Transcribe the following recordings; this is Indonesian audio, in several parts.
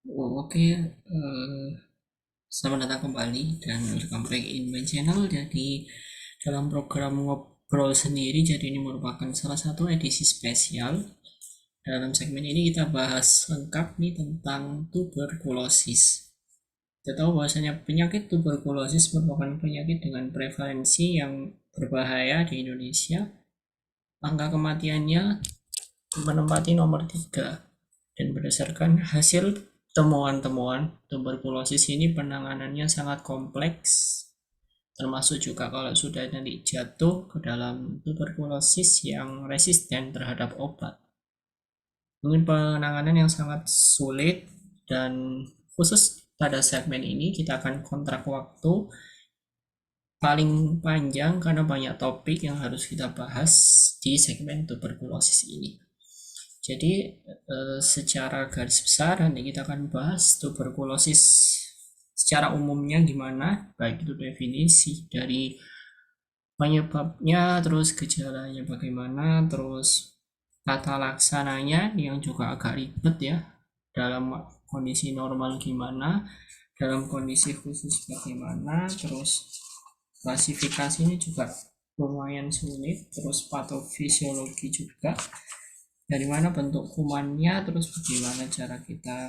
Oke, selamat datang kembali dan welcome back in my channel. Jadi dalam program ngobrol sendiri, jadi ini merupakan salah satu edisi spesial. Dalam segmen ini kita bahas lengkap nih tentang tuberkulosis. Kita tahu bahwasanya penyakit tuberkulosis merupakan penyakit dengan prevalensi yang berbahaya di Indonesia. Angka kematiannya menempati nomor 3. Dan berdasarkan hasil temuan-temuan, tuberkulosis ini penanganannya sangat kompleks, termasuk juga kalau sudah nanti jatuh ke dalam tuberkulosis yang resisten terhadap obat. Mungkin penanganan yang sangat sulit, dan khusus pada segmen ini kita akan kontrak waktu paling panjang karena banyak topik yang harus kita bahas di segmen tuberkulosis ini. Jadi secara garis besar nanti kita akan bahas tuberkulosis secara umumnya gimana, baik itu definisi dari penyebabnya, terus gejalanya bagaimana, terus tata laksananya yang juga agak ribet ya, dalam kondisi normal gimana, dalam kondisi khusus bagaimana, terus klasifikasinya juga lumayan sulit, terus patofisiologi juga, dari mana bentuk kumannya, terus bagaimana cara kita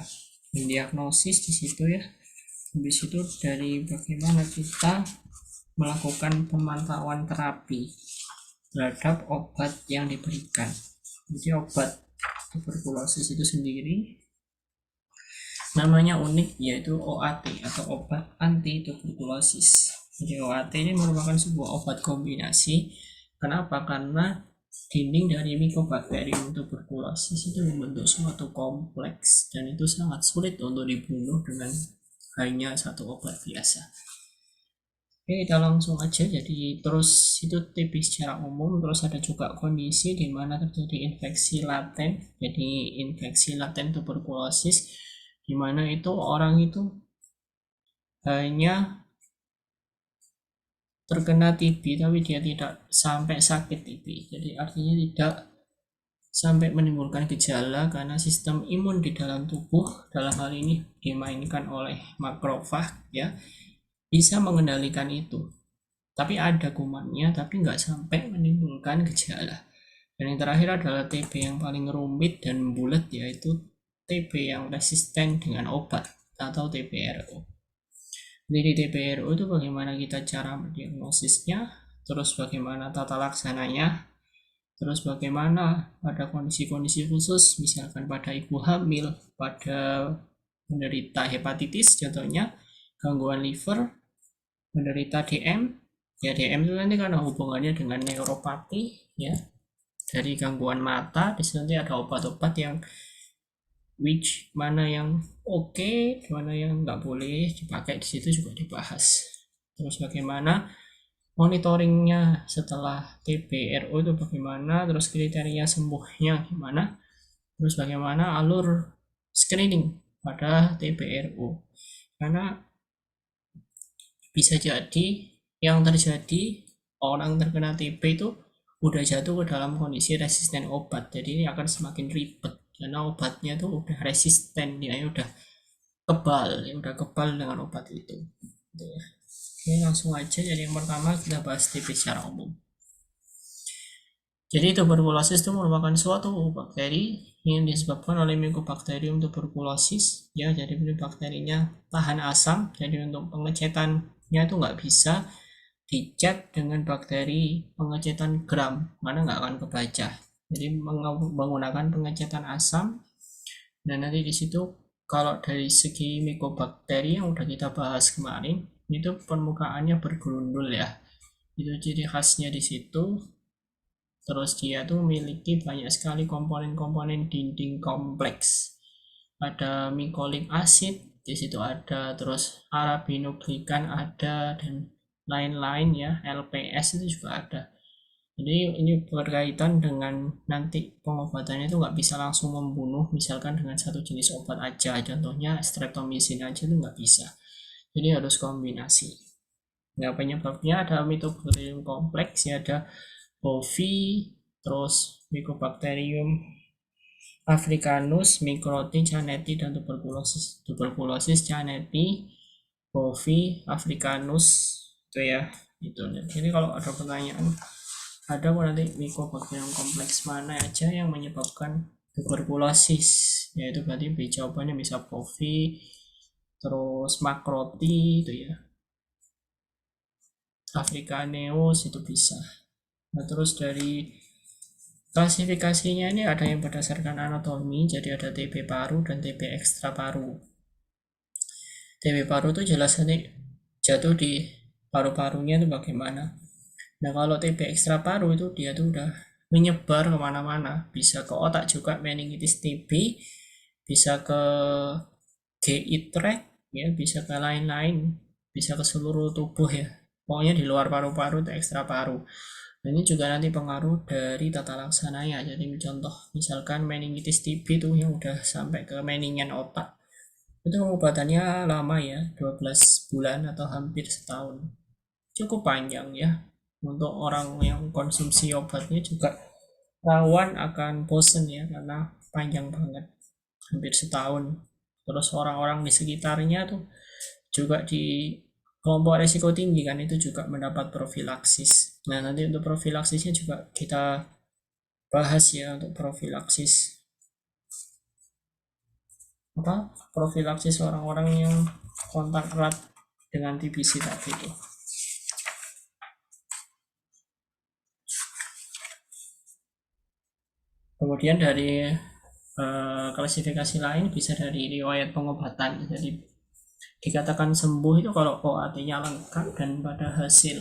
mendiagnosis di situ ya. Habis itu dari bagaimana kita melakukan pemantauan terapi terhadap obat yang diberikan. Jadi obat tuberkulosis itu sendiri namanya unik, yaitu OAT atau obat anti tuberkulosis. Jadi OAT ini merupakan sebuah obat kombinasi. Kenapa? Karena dinding dari Mycobacterium tuberculosis itu membentuk suatu kompleks dan itu sangat sulit untuk dibunuh dengan hanya satu obat biasa. Oke, kita langsung aja. Jadi terus itu TB secara umum, terus ada juga kondisi di mana terjadi infeksi laten. Jadi infeksi laten tuberkulosis di mana itu orang itu hanya terkena TB tapi dia tidak sampai sakit TB. Jadi artinya tidak sampai menimbulkan gejala karena sistem imun di dalam tubuh, dalam hal ini dimainkan oleh makrofag ya, bisa mengendalikan itu. Tapi ada kumannya tapi nggak sampai menimbulkan gejala. Dan yang terakhir adalah TB yang paling rumit dan bulat, yaitu TB yang resisten dengan obat atau TBRO. Jadi TBRO itu bagaimana kita cara mendiagnosisnya, terus bagaimana tata laksananya, terus bagaimana pada kondisi-kondisi khusus, misalkan pada ibu hamil, pada penderita hepatitis contohnya, gangguan liver, penderita DM. Ya DM itu nanti karena hubungannya dengan neuropati ya, dari gangguan mata. Di sini ada obat-obat yang which mana yang oke, mana yang nggak boleh dipakai, di situ juga dibahas. Terus bagaimana monitoringnya setelah TBRO itu bagaimana, terus kriteria sembuhnya gimana, terus bagaimana alur screening pada TBRO. Karena bisa jadi yang terjadi orang terkena TB itu udah jatuh ke dalam kondisi resisten obat, jadi ini akan semakin ribet karena obatnya tuh udah resisten ya, udah kebal dengan obat itu gitu ya. Oke, langsung aja. Jadi yang pertama kita bahas TB secara umum. Jadi tuberkulosis itu merupakan suatu bakteri yang disebabkan oleh Mycobacterium tuberculosis ya. Jadi ini bakterinya tahan asam, jadi untuk pengecetannya itu nggak bisa dicek dengan bakteri pengecetan gram, mana nggak akan kebaca. Jadi menggunakan pengecetan asam. Dan nanti di situ kalau dari segi mycobakteri yang udah kita bahas kemarin, itu permukaannya bergerundul ya. Itu ciri khasnya di situ. Terus dia tuh memiliki banyak sekali komponen-komponen dinding kompleks. Ada mycolic acid, di situ ada, terus arabinoglikan ada, dan lain-lain ya, LPS itu juga ada. Jadi ini berkaitan dengan nanti pengobatannya itu nggak bisa langsung membunuh, misalkan dengan satu jenis obat aja, contohnya streptomycin aja itu nggak bisa. Jadi harus kombinasi. Nah, penyebabnya ada Mycobacterium kompleks ya, ada Bovi, terus Mycobacterium Africanus, Microti, Chaneti, dan tuberkulosis. Tuberkulosis, Chaneti, Bovi, Africanus, itu ya. Itu. Jadi kalau ada pertanyaan, ada nanti Mycobacterium kompleks mana aja yang menyebabkan tuberkulosis, yaitu berarti jawabannya bisa Bovi, terus Macroti itu ya, Africaneus itu bisa. Nah, terus dari klasifikasinya ini ada yang berdasarkan anatomi, jadi ada TB paru dan TB ekstra paru. TB paru itu jelas nanti jatuh di paru-parunya itu bagaimana. Nah, kalau TB ekstra paru itu dia tuh udah menyebar kemana-mana, bisa ke otak juga, meningitis TB, bisa ke GI tract, ya, bisa ke lain-lain, bisa ke seluruh tubuh ya. Pokoknya di luar paru-paru itu ekstra paru. Dan ini juga nanti pengaruh dari tata laksananya. Jadi contoh misalkan meningitis TB itu yang udah sampai ke meningen otak, itu pengobatannya lama ya, 12 bulan atau hampir setahun. Cukup panjang ya. Untuk orang yang konsumsi obatnya juga rawan akan bosen ya, karena panjang banget, hampir setahun. Terus orang-orang di sekitarnya tuh juga di kelompok resiko tinggi kan, itu juga mendapat profilaksis. Nah, nanti untuk profilaksisnya juga kita bahas ya, untuk profilaksis apa, profilaksis orang-orang yang kontak erat dengan TBC tadi itu. Kemudian dari klasifikasi lain bisa dari riwayat pengobatan. Jadi dikatakan sembuh itu kalau OAT-nya lengkap dan pada hasil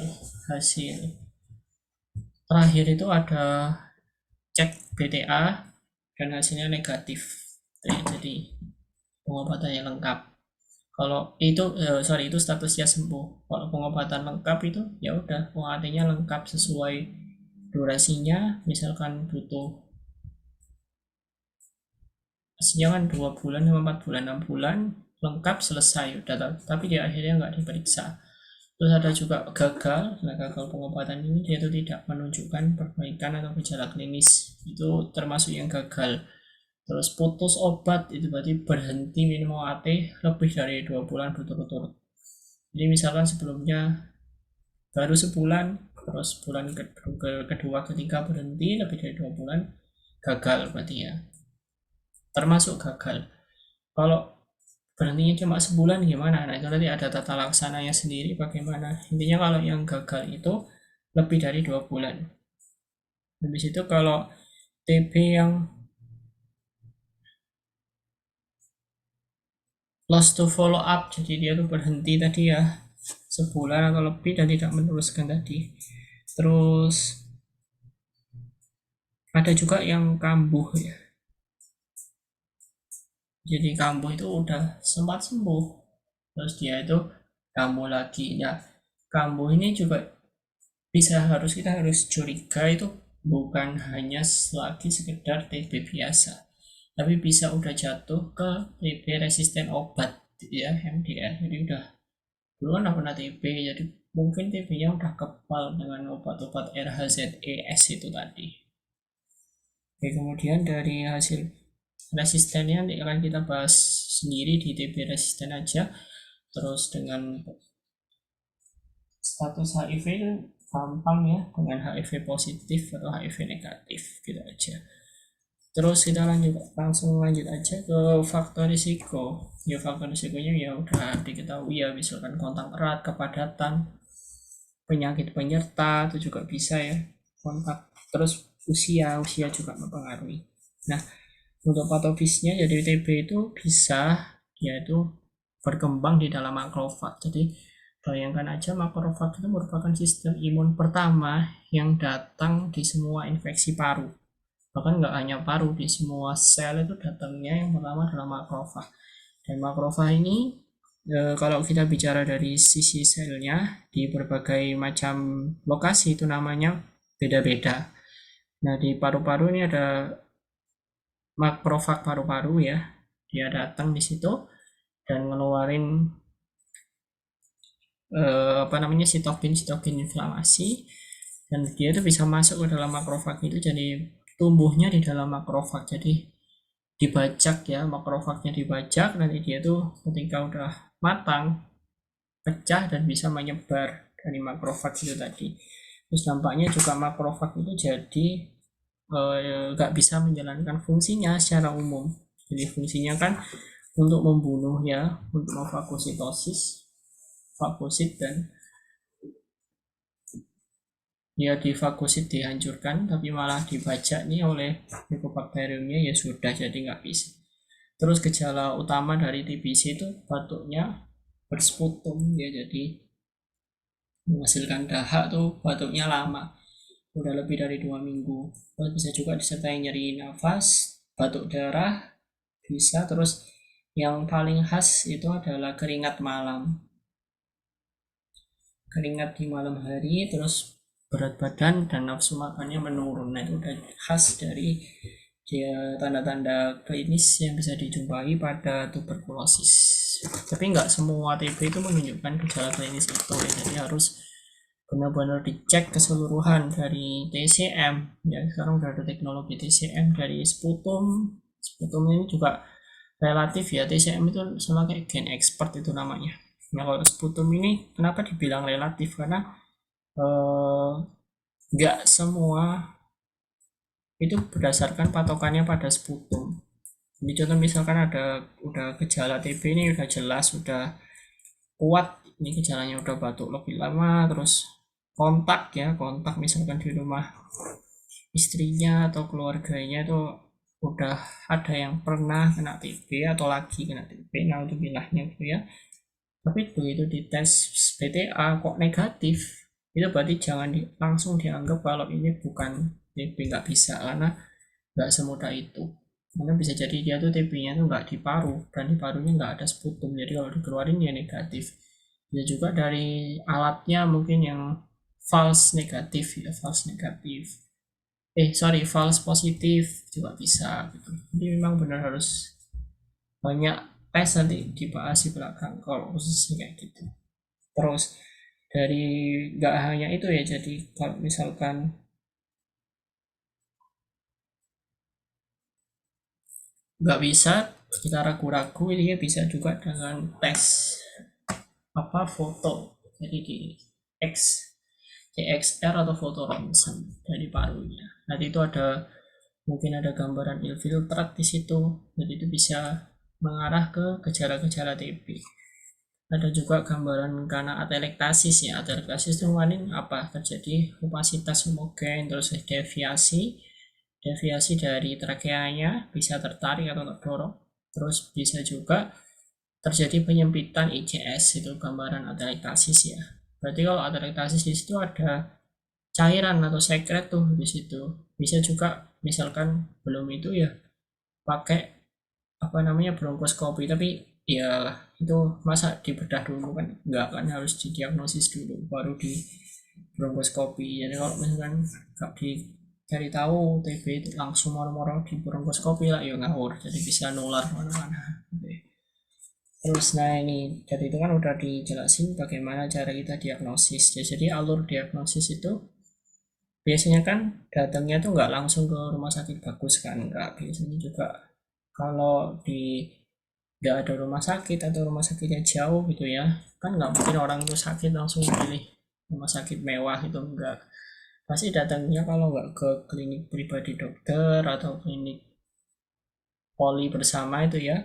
terakhir itu ada cek BTA dan hasilnya negatif. Jadi pengobatannya lengkap. Kalau itu itu statusnya sembuh. Kalau pengobatan lengkap itu ya udah, OAT-nya lengkap sesuai durasinya, misalkan butuh hasilnya kan 2 bulan, 4 bulan, 6 bulan, lengkap selesai udah. Tapi dia akhirnya nggak diperiksa. Terus ada juga gagal. Nah, gagal pengobatan ini dia itu tidak menunjukkan perbaikan atau gejala klinis, itu termasuk yang gagal. Terus putus obat itu berarti berhenti minum OAT lebih dari 2 bulan berturut-turut. Jadi misalkan sebelumnya baru sebulan, terus bulan kedua ketiga berhenti lebih dari 2 bulan, gagal berarti ya, termasuk gagal. Kalau berhentinya cuma sebulan gimana? Nah, itu nanti ada tata laksananya sendiri bagaimana. Intinya kalau yang gagal itu lebih dari 2 bulan. Habis itu kalau TB yang lost to follow up, jadi dia tuh berhenti tadi ya sebulan atau lebih dan tidak meneruskan tadi. Terus ada juga yang kambuh ya, jadi kambuh itu udah sempat sembuh terus dia itu kambuh lagi ya. Kambuh ini juga kita harus curiga itu bukan hanya lagi sekedar TB biasa, tapi bisa udah jatuh ke TB resisten obat ya, MDR. Jadi udah dulu kan pernah TB, jadi mungkin TB-nya udah kebal dengan obat-obat RHZES itu tadi. Oke, kemudian dari hasil resistennya nanti akan kita bahas sendiri di TB resisten aja. Terus dengan status HIV itu gampang ya, dengan HIV positif atau HIV negatif gitu aja. Terus kita langsung lanjut aja ke faktor risiko. Ya, faktor risikonya ya udah diketahui ya, misalkan kontak erat, kepadatan, penyakit penyerta itu juga bisa ya, kontak. Terus usia juga mempengaruhi. Nah, untuk patofisnya jadi TB itu bisa yaitu berkembang di dalam makrofag. Jadi bayangkan aja, makrofag itu merupakan sistem imun pertama yang datang di semua infeksi paru. Bahkan nggak hanya paru, di semua sel itu datangnya yang pertama adalah makrofag. Dan makrofag ini kalau kita bicara dari sisi selnya di berbagai macam lokasi itu namanya beda-beda. Nah, di paru-paru ini ada makrofag paru-paru ya, dia datang di situ dan ngeluarin sitokin inflamasi, dan dia itu bisa masuk ke dalam makrofag itu, jadi tumbuhnya di dalam makrofag. Jadi dibajak ya, makrofagnya dibajak, nanti dia tuh ketika udah matang pecah dan bisa menyebar dari makrofag itu tadi. Terus dampaknya juga makrofag itu jadi nggak bisa menjalankan fungsinya secara umum. Jadi fungsinya kan untuk membunuh ya, untuk memfagositosis, fagosit, dan ya difagosit dihancurkan, tapi malah dibajak nih oleh Mycobacteriumnya, ya sudah jadi nggak bisa. Terus gejala utama dari TBC itu batuknya bersputum ya, jadi menghasilkan dahak tuh batuknya lama, udah lebih dari 2 minggu. Terus bisa juga disertai nyeri nafas, batuk darah bisa. Terus yang paling khas itu adalah keringat malam, keringat di malam hari, terus berat badan dan nafsu makannya menurun. Nah, itu udah khas dari dia tanda-tanda klinis yang bisa dijumpai pada tuberkulosis. Tapi nggak semua TB itu menunjukkan gejala klinis itu ya, jadi harus benar-benar dicek keseluruhan dari TCM ya. Sekarang udah ada teknologi TCM dari sputum. Sputum ini juga relatif ya, TCM itu sama kayak gen expert itu namanya. Nah, kalau sputum ini kenapa dibilang relatif, karena nggak semua itu berdasarkan patokannya pada sputum. Jadi contoh misalkan udah gejala TB ini udah jelas, udah kuat, ini gejalanya udah batuk lebih lama, terus kontak misalkan di rumah istrinya atau keluarganya itu udah ada yang pernah kena TB atau lagi kena TB, nah itu bilangnya gitu ya. Tapi begitu dites PTA kok negatif, itu berarti jangan langsung dianggap kalau ini bukan TB, nggak bisa, karena nggak semudah itu. Karena bisa jadi dia tuh TB-nya tuh nggak di paru, dan di parunya nggak ada sputum, jadi kalau dikeluarin ya negatif. Bisa juga dari alatnya mungkin yang false negatif ya, false negatif. False positif juga bisa gitu. Jadi memang benar harus banyak tes, nanti dibahas di belakang kalau khususnya kayak gitu. Terus dari nggak hanya itu ya, jadi kalau misalkan nggak bisa, kita ragu-ragu, ini ya bisa juga dengan tes foto, jadi di X CXR atau foto ronsen dari parunya. Nanti itu mungkin ada gambaran infiltrat di situ, jadi itu bisa mengarah ke gejala-gejala TB. Ada juga gambaran karena atelektasis ya, atelektasis itu apa, terjadi opasitas homogen, terus deviasi dari trakeanya bisa tertarik atau terdorong. Terus bisa juga terjadi penyempitan ICS, itu gambaran atelektasis ya. Berarti kalau atelektasis di situ ada cairan atau sekret tuh di situ. Bisa juga misalkan belum itu ya pakai bronkoskopi, tapi ya itu masa dibedah dulu kan, nggak kan, harus didiagnosis dulu baru di bronkoskopi. Jadi kalau misalkan nggak dicari tahu TB itu langsung moro-moro di bronkoskopi lah, ya ngawur, jadi bisa nular mana-mana. Terus nah ini dari itu kan udah dijelasin bagaimana cara kita diagnosis. Jadi alur diagnosis itu biasanya kan datangnya tuh nggak langsung ke rumah sakit bagus kan, nggak. Biasanya juga kalau nggak ada rumah sakit atau rumah sakitnya jauh gitu ya, kan nggak mungkin orang itu sakit langsung pilih rumah sakit mewah, itu enggak. Pasti datangnya kalau nggak ke klinik pribadi dokter atau klinik poli bersama itu ya,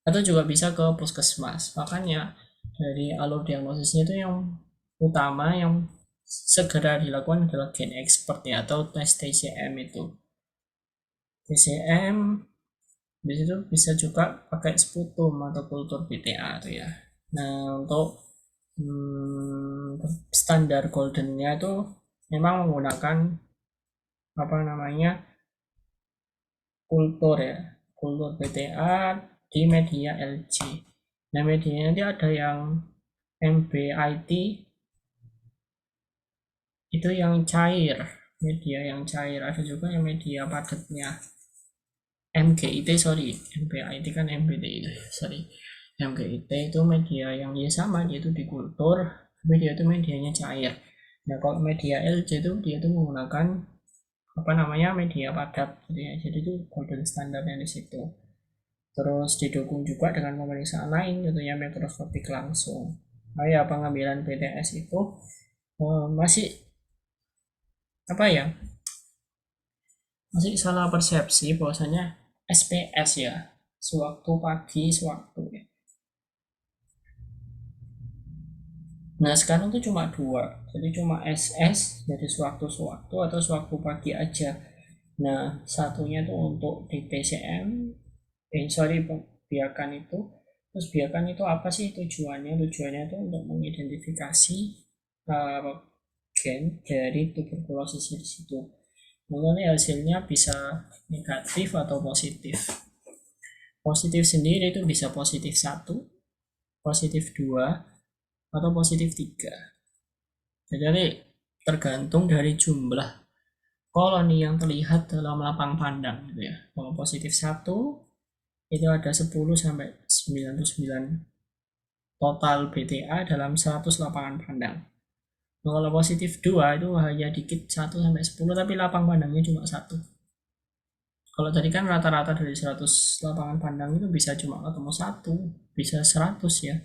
atau juga bisa ke puskesmas. Makanya dari alur diagnosisnya itu yang utama yang segera dilakukan adalah gen expert ya, atau tes TCM itu. TCM di situ bisa juga pakai sputum atau kultur BTA tuh ya. Nah, untuk standar goldennya itu memang menggunakan kultur ya, kultur BTA di media LG. Nah, medianya nanti ada yang MBIT, itu yang cair, media yang cair. Ada juga yang media padatnya, MGIT, MBIT kan MBTI, MGIT itu media yang ya sama, dia itu di kultur, tapi dia itu medianya cair. Nah, kalau media LC itu dia itu menggunakan media padat gitu ya. Jadi itu golden standardnya di situ. Terus didukung juga dengan pemeriksaan lain tentunya mikroskopik langsung. Nah ya, pengambilan BTS itu masih masih salah persepsi bahwasanya SPS ya, sewaktu pagi sewaktu ya. Nah sekarang tuh cuma dua, jadi cuma SS jadi sewaktu-sewaktu atau sewaktu pagi aja. Nah satunya tuh untuk di TCM, biakan itu. Terus biakan itu apa sih tujuannya? Tujuannya itu untuk mengidentifikasi gen dari tuberkulosis di situ. Mengenai hasilnya bisa negatif atau positif. Positif sendiri itu bisa positif 1, positif 2, atau positif 3. Jadi tergantung dari jumlah koloni yang terlihat dalam lapang pandang gitu ya. Kalau positif 1 itu ada 10 sampai 99 total BTA dalam 100 lapangan pandang. Nah, kalau positif 2 itu hanya dikit 1 sampai 10 tapi lapang pandangnya cuma 1. Kalau tadi kan rata-rata dari 100 lapangan pandang itu bisa cuma ketemu 1, bisa 100 ya.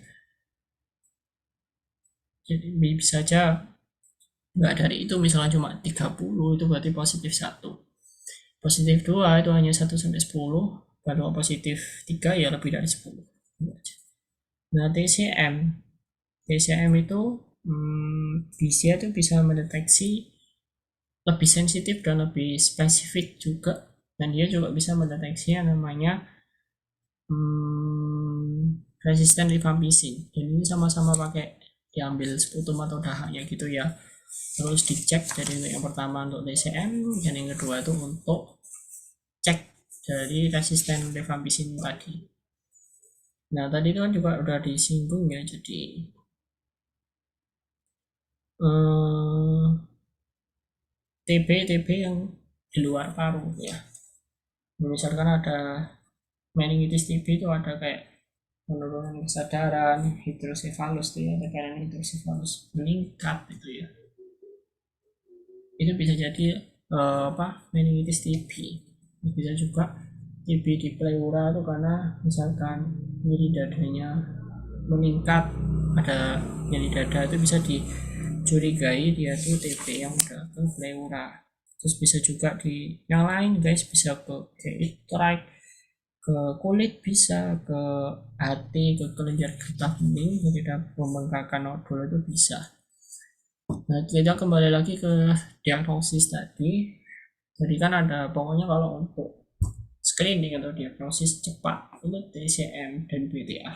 Jadi bisa saja nggak dari itu, misalnya cuma 30 itu berarti positif 1. Positif 2 itu hanya 1 sampai 10, kalau positif 3 ya lebih dari 10. Nah, TCM itu bisa itu bisa mendeteksi lebih sensitif dan lebih spesifik juga, dan dia juga bisa mendeteksi yang namanya resisten rifampicin. Jadi ini sama-sama pakai diambil sputum atau dahaknya gitu ya, terus dicek. Jadi untuk yang pertama untuk TCM, dan yang kedua itu untuk cek dari resisten rifampicin tadi. Nah tadi itu kan juga udah disinggung ya, jadi TB yang di luar paru ya. Misalkan ada meningitis TB itu ada kayak penurunan kesadaran, hidrosefalus tuh ya, tekanan hidrosefalus meningkat gitu ya. Itu bisa jadi meningitis TB. Bisa juga TB di pleura itu karena misalkan nyeri dadanya meningkat, ada nyeri dada, itu bisa dicurigai dia tuh TB yang udah ke pleura. Terus bisa juga di yang lain guys, bisa ke GI-tract, ke kulit, bisa ke hati, ke kelenjar getah bening, jadi pembengkakan nodul itu bisa. Nah kita kembali lagi ke diagnosis tadi. Jadi kan ada pokoknya kalau untuk screening atau diagnosis cepat itu TCM dan BTA.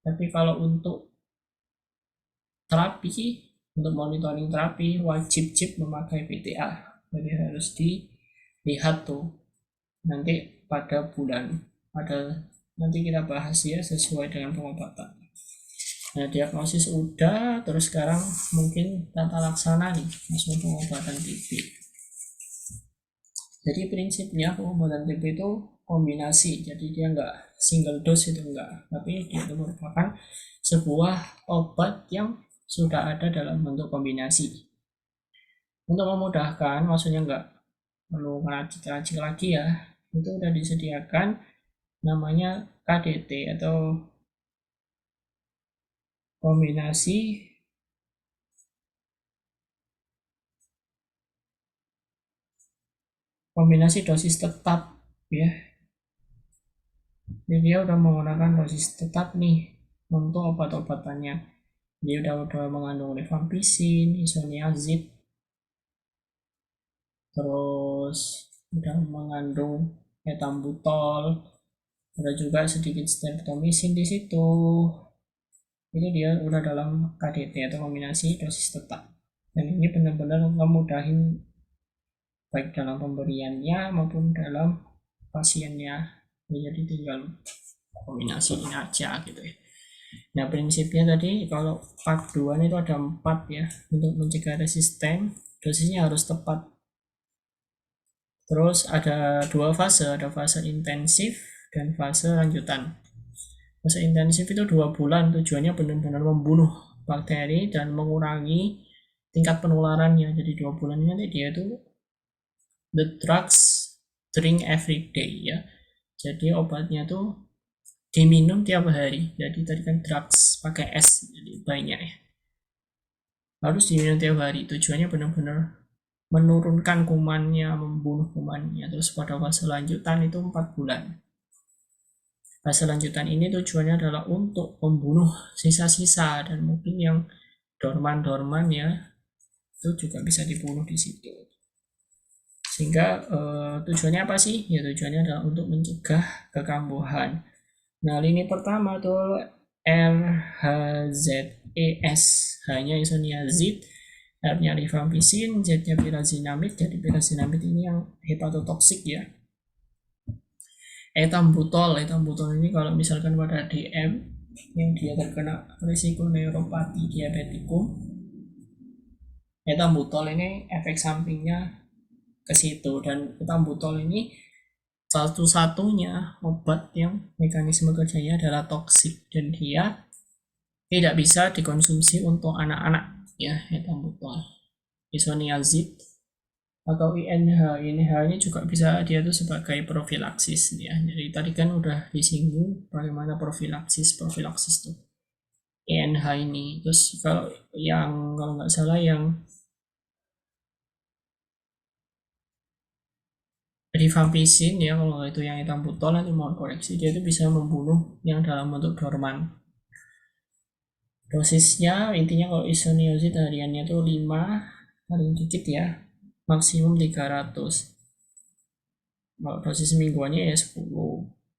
Tapi kalau untuk terapi, untuk monitoring terapi wajib memakai BTA. Jadi harus dilihat tuh nanti pada bulan, nanti kita bahas ya sesuai dengan pengobatan. Nah diagnosis udah, terus sekarang mungkin tata laksana nih langsung pengobatan TB. Jadi prinsipnya pengobatan TB itu kombinasi, jadi dia enggak single dose, itu enggak, tapi dia itu merupakan sebuah obat yang sudah ada dalam bentuk kombinasi. Untuk memudahkan, maksudnya enggak perlu ngeracik-racik lagi ya, itu udah disediakan namanya KDT atau kombinasi dosis tetap ya. Jadi dia udah menggunakan dosis tetap nih untuk obat-obatannya. Dia udah mengandung rifampicin, isoniazid, terus udah mengandung etambutol, ada juga sedikit streptomycin di situ. Ini dia udah dalam KDT atau kombinasi dosis tetap, dan ini benar-benar memudahin baik dalam pemberiannya maupun dalam pasiennya. Jadi tinggal kombinasiin aja gitu ya. Nah prinsipnya tadi kalau part 2 itu ada 4 ya. Untuk mencegah resisten dosisnya harus tepat. Terus ada 2 fase, ada fase intensif dan fase lanjutan. Fase intensif itu 2 bulan, tujuannya benar-benar membunuh bakteri dan mengurangi tingkat penularannya. Jadi 2 bulan ini nanti dia itu the drugs drink every day ya. Jadi obatnya tuh diminum tiap hari. Jadi tadi kan drugs pakai S, jadi banyak ya. Harus diminum tiap hari. Tujuannya benar-benar menurunkan kumannya, membunuh kumannya. Terus pada fase lanjutan itu 4 bulan. Fase lanjutan ini tujuannya adalah untuk membunuh sisa-sisa dan mungkin yang dorman-dorman ya, itu juga bisa dibunuh di situ. Sehingga tujuannya apa sih? Ya tujuannya adalah untuk mencegah kekambuhan. Nah, lini pertama tuh RHZES, hanya isoniazid, R-nya rifampicin, Z-nya pyrazinamid. Jadi pyrazinamid ini yang hepatotoksik ya. Etambutol ini kalau misalkan pada DM yang dia terkena risiko neuropati diabetikum, etambutol ini efek sampingnya ke situ, dan etambutol ini satu-satunya obat yang mekanisme kerjanya adalah toksik dan dia tidak bisa dikonsumsi untuk anak-anak ya. Etambutol, isoniazid atau INH ini juga bisa dia tuh sebagai profilaksis ya. Jadi tadi kan udah disinggung bagaimana profilaksis tuh INH ini. Terus kalau nggak salah yang rifampicin ya, kalau itu yang etambutol, nanti mohon koreksi, dia itu bisa membunuh yang dalam bentuk dorman. Dosisnya intinya kalau isoniazid hariannya itu 5, paling dikit ya, maksimum 300. Kalau dosis mingguannya ya 10.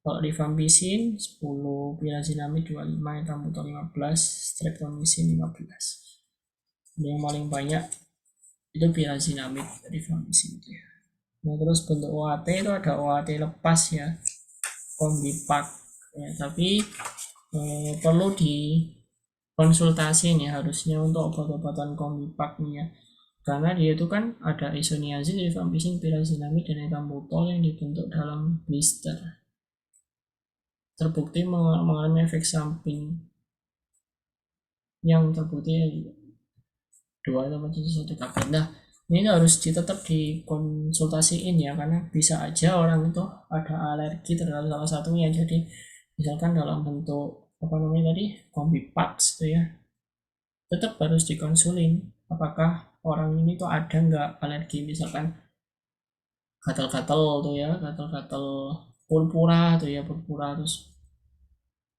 Kalau rifampicin 10, pyrazinamid 25, etambutol 15, streptomycin 15. Yang paling banyak itu pyrazinamid, rifampicin itu ya. Nah, terus bentuk OAT itu ada OAT lepas ya, kombipak ya, tapi perlu dikonsultasi nih harusnya untuk obat-obatan kombipak nih ya, karena dia itu kan ada isoniazid, rifampicin, pyrazinamid, dan etambutol yang dibentuk dalam blister, terbukti mengalami efek samping yang terbukti 2 atau 1 tablet. Nah, ini harus tetap dikonsultasiin ya, karena bisa aja orang itu ada alergi terhadap salah satunya. Jadi misalkan dalam bentuk apa namanya tadi, kombipax itu ya, tetap harus dikonsulin apakah orang ini tuh ada nggak alergi, misalkan gatal-gatal tuh ya, gatal-gatal purpura tuh ya, purpura. Terus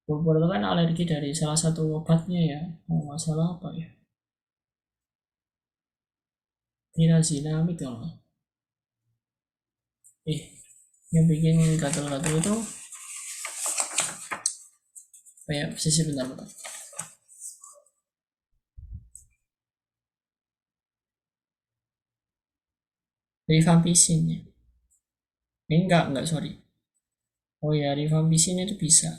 purpura itu kan alergi dari salah satu obatnya ya, masalah apa ya, pyrazinamid kalau yang bikin gatal-gatal itu kayak sisi bentar-bentar. Rifampicin ya. Enggak, sorry. Oh ya, rifampicin itu bisa.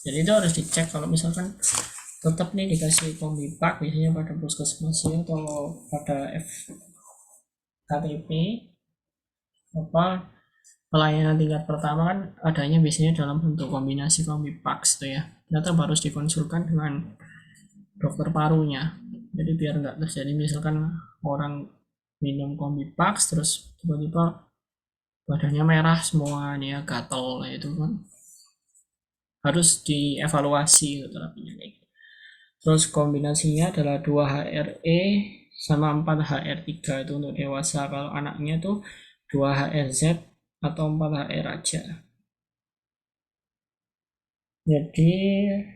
Jadi itu harus dicek kalau misalkan tetap nih dikasih kombipak, biasanya pada puskesmas atau pada FKTP apa pelayanan tingkat pertama kan adanya biasanya dalam bentuk kombinasi kombipax tuh ya. Tetap harus dikonsulkan dengan dokter parunya. Jadi biar nggak terjadi misalkan orang minum kombipax terus tiba-tiba badannya merah semua nih ya, gatel itu kan harus dievaluasi terapinya. Terus kombinasinya adalah 2-HRE sama 4-HR3 itu untuk dewasa. Kalau anaknya tuh 2-HRZ atau 4-HR aja. Jadi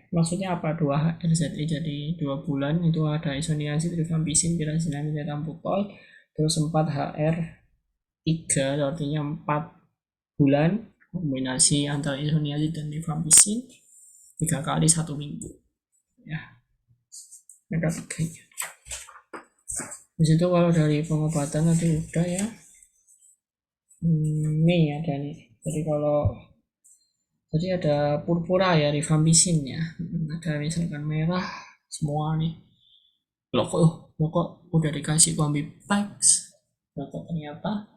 maksudnya apa 2-HRZ? Jadi 2 bulan itu ada isoniazid, rifampicin, pyrazinamid, etambutol. Terus 4-HR3 artinya 4 bulan kombinasi antara isoniazid dan rifampicin 3 kali 1 minggu ya. Ada 3 ya. Di situ kalau dari pengobatan nanti udah ya. Nih ada nih. Jadi kalau tadi ada purpura ya, rifampicin ya. Ada misalkan merah semua nih. Loh kok udah dikasih kombipax, kok ternyata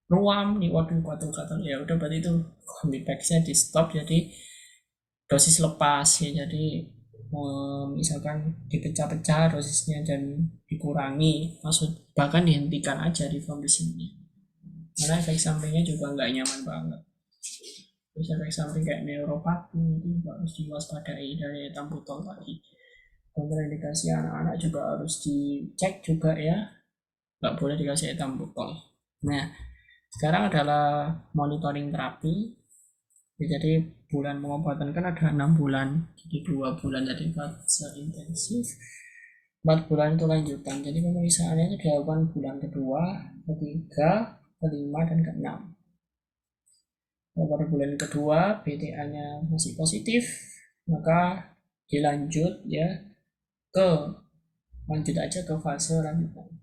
ruam nih, waduh gatal ya, udah berarti itu kombipaxnya di stop, jadi dosis lepas ya. Jadi misalkan dipecah-pecah dosisnya dan dikurangi, bahkan dihentikan aja rifampicin-nya, karena efek sampingnya juga nggak nyaman banget. Terus efek samping kayak neuropati itu juga harus diwaspadai dari etambutol tadi. Kontraindikasi anak-anak juga harus dicek juga ya, nggak boleh dikasih etambutol. Nah, sekarang adalah monitoring terapi. Jadi bulan pengobatan kan ada 6 bulan, jadi 2 bulan tadi fase intensif, 4 bulan itu lanjutan. Jadi pemeriksaannya itu dilakukan bulan kedua, ketiga, kelima, dan keenam. Pada bulan kedua BTA-nya masih positif, maka dilanjut ya lanjut aja ke fase lanjutan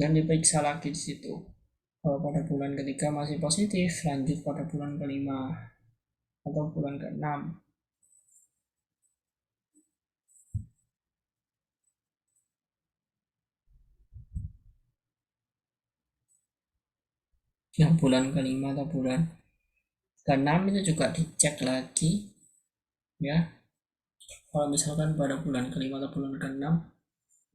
dan diperiksa lagi di situ. Kalau pada bulan ketiga masih positif, lanjut pada bulan kelima atau bulan keenam. Yang bulan kelima atau bulan keenam itu juga dicek lagi ya. Kalau misalkan pada bulan kelima atau bulan keenam,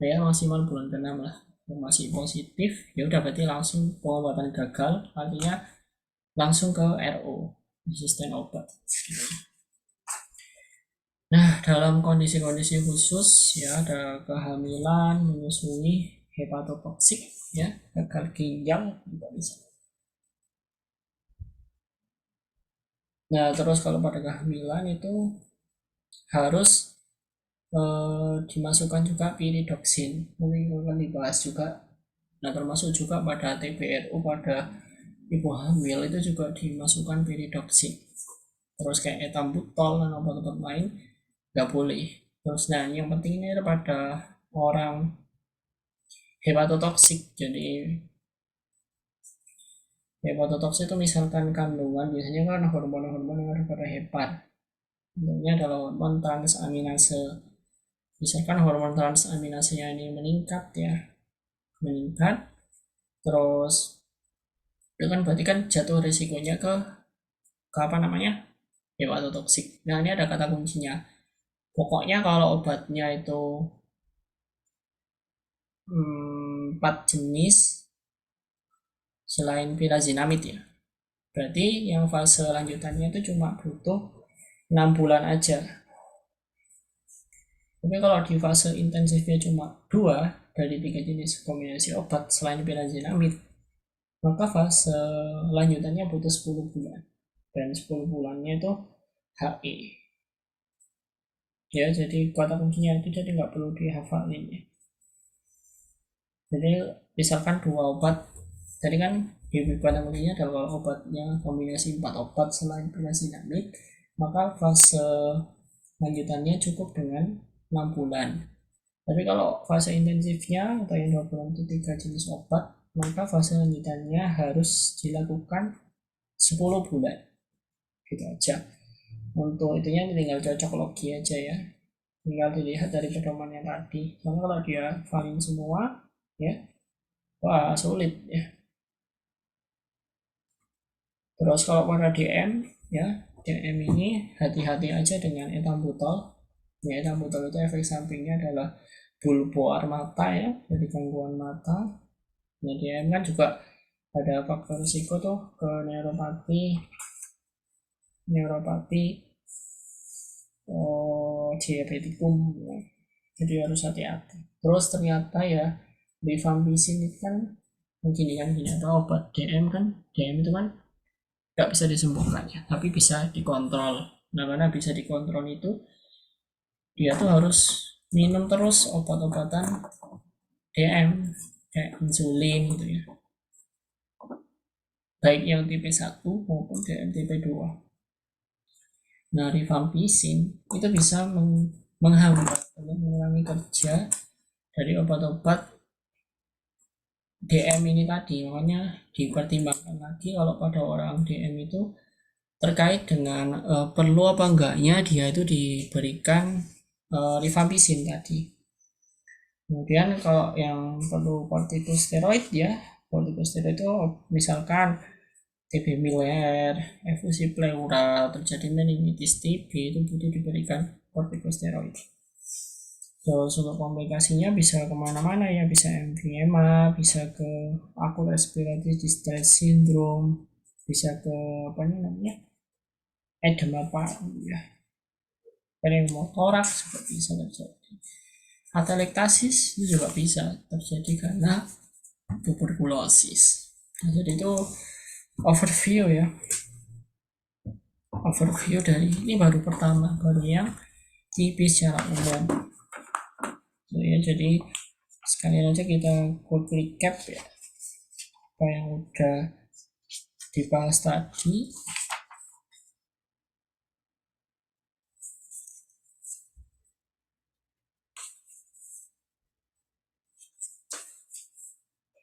ya maksimal bulan keenam lah, masih positif, ya udah berarti langsung pengobatan gagal, artinya langsung ke RO, resisten obat. Nah, dalam kondisi-kondisi khusus ya, ada kehamilan, menyusui, hepatotoksik ya, gagal ginjal juga bisa. Nah, terus kalau pada kehamilan itu harus dimasukkan juga piridoksin, mungkin akan dibahas juga. Nah, termasuk juga pada TBRU pada ibu hamil itu juga dimasukkan piridoksin. Terus kayak etambutol dan obat-obat lain nggak boleh. Terus nah yang penting ini pada orang hepatotoksik. Jadi hepatotoksik itu misalkan kandungan, biasanya kan hormon-hormon yang ada pada hepat. Contohnya adalah hormon transaminase. Misalkan hormon transaminasenya ini meningkat ya, terus itu kan berarti kan jatuh risikonya ke apa namanya, hepatotoksik. Nah, ini ada kata kuncinya. Pokoknya kalau obatnya itu 4 jenis selain pirazinamid ya, berarti yang fase lanjutannya itu cuma butuh 6 bulan aja. Tapi kalau di fase intensifnya cuma 2 dari 3 jenis kombinasi obat selain pirazinamid, maka fase lanjutannya butuh 10 bulan, dan 10 bulannya itu HE ya. Jadi kata kuncinya itu jadi nggak perlu dihafalin ya. Jadi misalkan 2 obat, tadi kan di kata kuncinya adalah obatnya kombinasi 4 obat selain pirazinamid, maka fase lanjutannya cukup dengan 6 bulan. Tapi kalau fase intensifnya atau yang 2 bulan itu 3 jenis obat, maka fase lanjutannya harus dilakukan 10 bulan. Gitu aja. Untuk itunya tinggal cocok logi aja ya. Tinggal dilihat dari pedomannya tadi. Karena kalau dia valin semua ya, wah sulit ya. Terus kalau pada DM ya, DM ini hati-hati aja dengan etambutol. Ya, etambutol itu efek sampingnya adalah bulboar mata ya, jadi gangguan mata. Nah, DM kan juga ada faktor risiko tuh ke neuropati diabetikum ya. Jadi harus hati-hati. Terus ternyata ya rifampicin itu kan gini apa obat DM kan, DM itu kan nggak bisa disembuhkan ya, tapi bisa dikontrol. Nah, karena bisa dikontrol itu dia tuh harus minum terus obat-obatan DM kayak insulin gitu ya, baik yang tipe 1 maupun DM tipe 2. Nah, rifampicin itu bisa menghambat atau mengurangi kerja dari obat-obat DM ini tadi. Makanya dipertimbangkan lagi kalau pada orang DM itu terkait dengan perlu apa enggaknya dia itu diberikan rifampicin tadi. Kemudian kalau yang perlu kortikosteroid ya, kortikosteroid itu misalkan TB miliar, efusi pleural, terjadi meningitis TB, itu butuh diberikan kortikosteroid. Terus untuk komplikasinya bisa kemana-mana ya, bisa emfyema, bisa ke acute respiratory distress syndrome, bisa ke apa namanya edema paru ya, pneumotoraks juga bisa terjadi. Atelektasis itu juga bisa terjadi karena tuberkulosis. Nah, jadi itu overview ya, overview dari ini baru pertama, baru yang TB secara umum. Jadi sekalian aja kita quick recap ya apa yang udah dibahas tadi.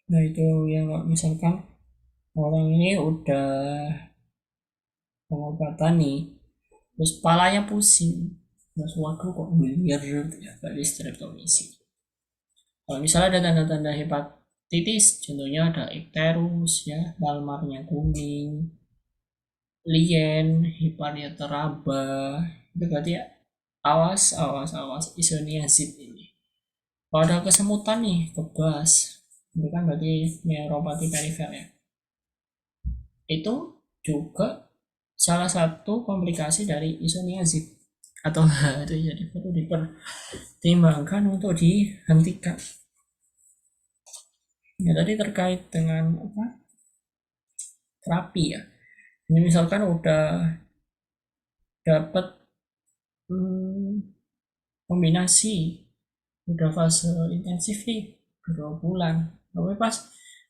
Nah itu ya, misalkan orang ini udah pengobatan nih, terus palanya pusing, terus waduh kok miliar ya, berarti streptomycin. Kalau misalnya ada tanda-tanda hepatitis, contohnya ada ikterus ya, palmarnya kuning, lien, hipernia teraba, itu berarti ya, awas isoniazid ini. Kalau ada kesemutan nih, kebas, itu kan berarti neuropati perifer ya. Itu juga salah satu komplikasi dari isoniazid atau itu jadi perlu dipertimbangkan untuk dihentikan. Ya tadi terkait dengan apa? Terapi ya. Ini misalkan udah dapat kombinasi, udah fase intensif nih 2 bulan, tapi pas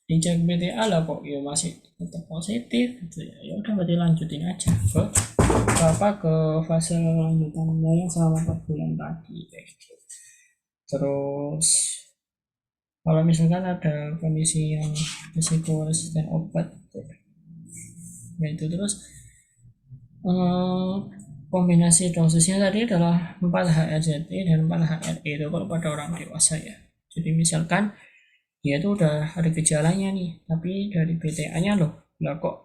dicek BTA lah kok ya masih tetap positif gitu ya, ya udah berarti lanjutin aja ke fase lanjutannya yang selama 4 bulan tadi kayak gitu. Terus kalau misalkan ada kondisi yang risiko resisten obat ya itu terus kombinasi dosisnya tadi adalah 4-HRZE dan 4-HRE itu kalau pada orang dewasa ya. Jadi misalkan dia tuh udah ada gejalanya nih, tapi dari BTA-nya loh kok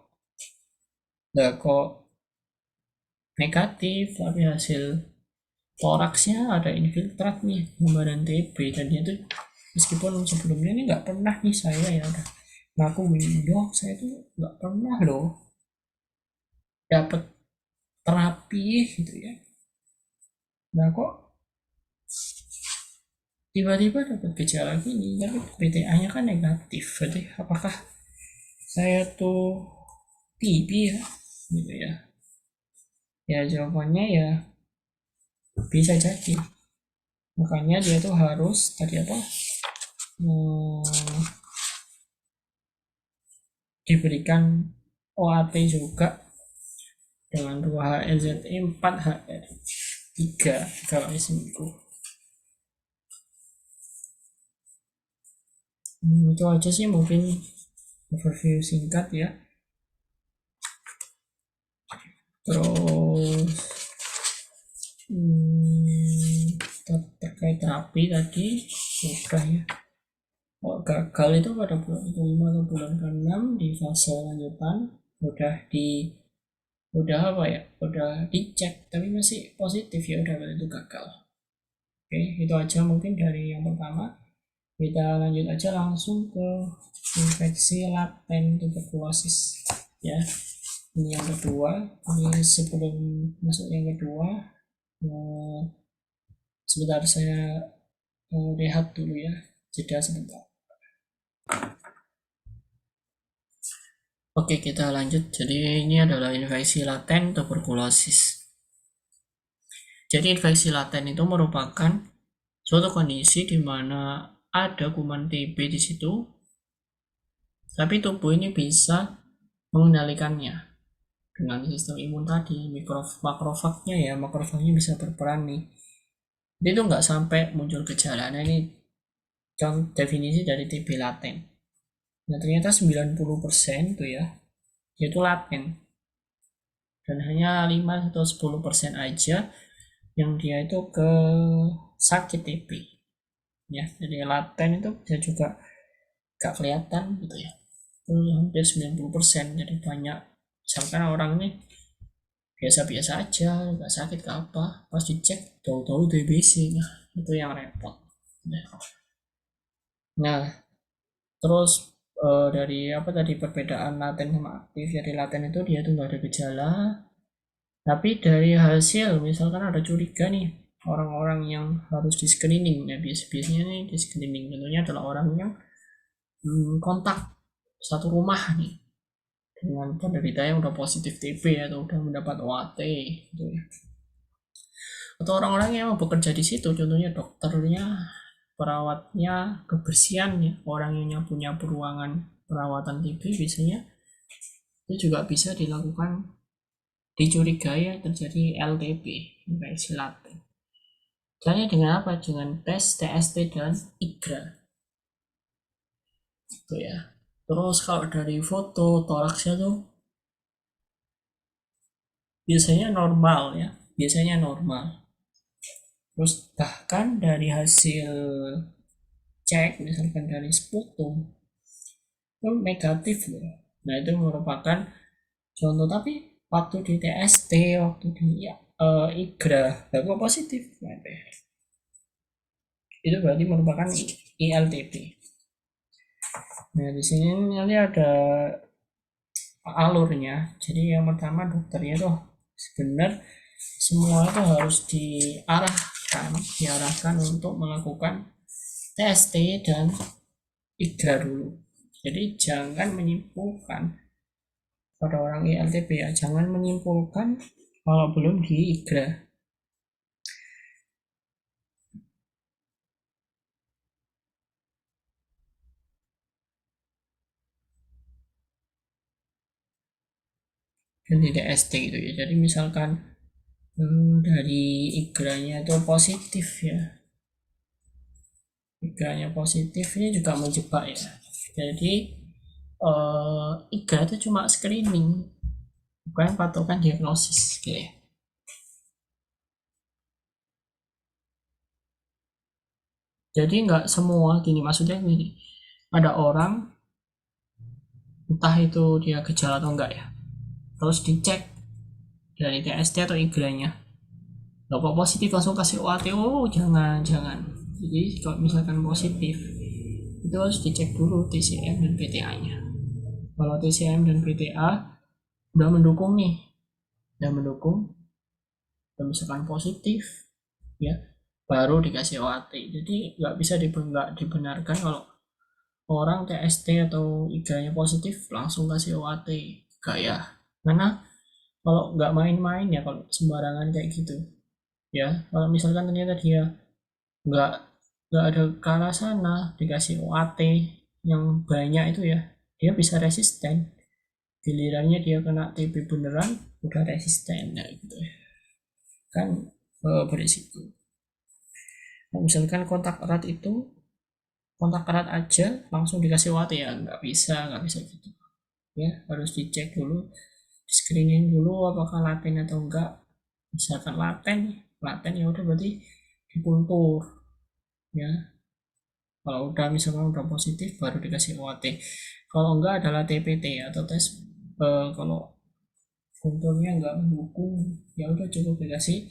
negatif, tapi hasil toraksnya ada infiltrat nih gambaran TB, dan dia tuh meskipun sebelumnya ini nggak pernah nih saya ya udah ngaku dok saya tuh nggak pernah loh dapat terapi gitu ya. Nah kok tiba-tiba dapat gejala gini, tapi BTA-nya kan negatif, berarti apakah saya tuh TB ya gitu ya? Ya jawabannya ya bisa jadi. Makanya dia tuh harus tadi apa? Diberikan OAT juga dengan 2-HRZE, 4-HR, 3 kali seminggu. Itu aja sih mungkin overview singkat ya. Terus terkait terapi tadi udah ya. Oh, gagal itu pada bulan ke-5 atau bulan ke-6 di fase lanjutan udah apa ya, udah dicek tapi masih positif, ya udah itu gagal. Oke, itu aja mungkin dari yang pertama. Kita lanjut aja langsung ke infeksi laten tuberkulosis ya. Ini yang kedua. Ini sebelum masuk yang kedua, sebentar saya lihat dulu ya, jeda sebentar. Oke, kita lanjut. Jadi ini adalah infeksi laten tuberkulosis. Jadi infeksi laten itu merupakan suatu kondisi di mana ada kuman TB di situ, tapi tubuh ini bisa mengendalikannya dengan sistem imun tadi, makrofagnya bisa berperan nih. Jadi itu nggak sampai muncul gejala. Nah ini contoh definisi dari TB laten. Nah ternyata 90% tuh ya, yaitu laten. Dan hanya 5 atau 10% aja yang dia itu ke sakit TB. Ya, jadi laten itu bisa juga gak kelihatan gitu ya. Itu hampir 90%, jadi banyak Misalkan orang ini biasa-biasa aja, nggak sakit ke apa, pas dicek tahu-tahu TBC, nah itu yang repot. Nah, terus dari apa tadi perbedaan laten sama aktif, dari laten itu dia tuh nggak ada gejala, tapi dari hasil misalkan ada curiga nih orang-orang yang harus di screening, ya biasanya nih di screening tentunya adalah orang yang kontak satu rumah nih dengan penderita yang udah positif TB atau udah mendapat OAT gitu ya. Atau orang-orang yang mau bekerja di situ, contohnya dokternya, perawatnya, kebersihannya, orang yang punya peruangan perawatan TB biasanya itu juga bisa dilakukan, dicurigai terjadi LTB, infeksi laten. Caranya dengan apa? Dengan tes TST dan IGRA. Itu ya. Terus kalau dari foto toraksnya tuh biasanya normal ya, biasanya normal. Terus bahkan dari hasil cek misalkan dari sputum itu negatif loh. Nah itu merupakan contoh, tapi waktu di TST, waktu di IGRA kok positif. Nah, itu berarti merupakan ILTP. Nah di sini nanti ada alurnya. Jadi yang pertama dokternya tuh sebenarnya semua itu harus diarahkan untuk melakukan TST dan IGRA dulu. Jadi jangan menyimpulkan pada orang ILTP ya, jangan menyimpulkan kalau belum di IGRA. Dan tidak ST gitu ya. Jadi misalkan dari IGRA-nya itu positif ya, IGRA-nya positif ini juga menjebak ya. Jadi IGRA itu cuma screening, bukan patokan diagnosis gitu ya. Jadi nggak semua gini, maksudnya gini, ada orang entah itu dia gejala atau enggak ya, terus dicek dari TST atau IGRA-nya, lo kok positif langsung kasih OAT, oh jangan. Jadi kalau misalkan positif itu harus dicek dulu TCM dan PTA-nya. Kalau TCM dan PTA udah mendukung nih, udah mendukung, udah misalkan positif ya, baru dikasih OAT. Jadi nggak bisa dibenarkan kalau orang TST atau IGA-nya positif langsung kasih OAT, gak ya. Karena kalau nggak main-main ya, kalau sembarangan kayak gitu ya, kalau misalkan ternyata dia nggak nggak ada ke arah sana dikasih OAT yang banyak itu ya, dia bisa resisten, gilirannya dia kena TB beneran udah resisten ya gitu ya kan, berisiko. Nah, misalkan kontak erat aja langsung dikasih OAT ya nggak bisa gitu ya, harus dicek dulu, di screening dulu apakah laten atau enggak. Misalkan laten ya udah berarti dikultur ya. Kalau udah misalkan udah positif baru dikasih OAT. Kalau enggak adalah TPT atau tes, kalau kulturnya enggak mendukung ya udah cukup dikasih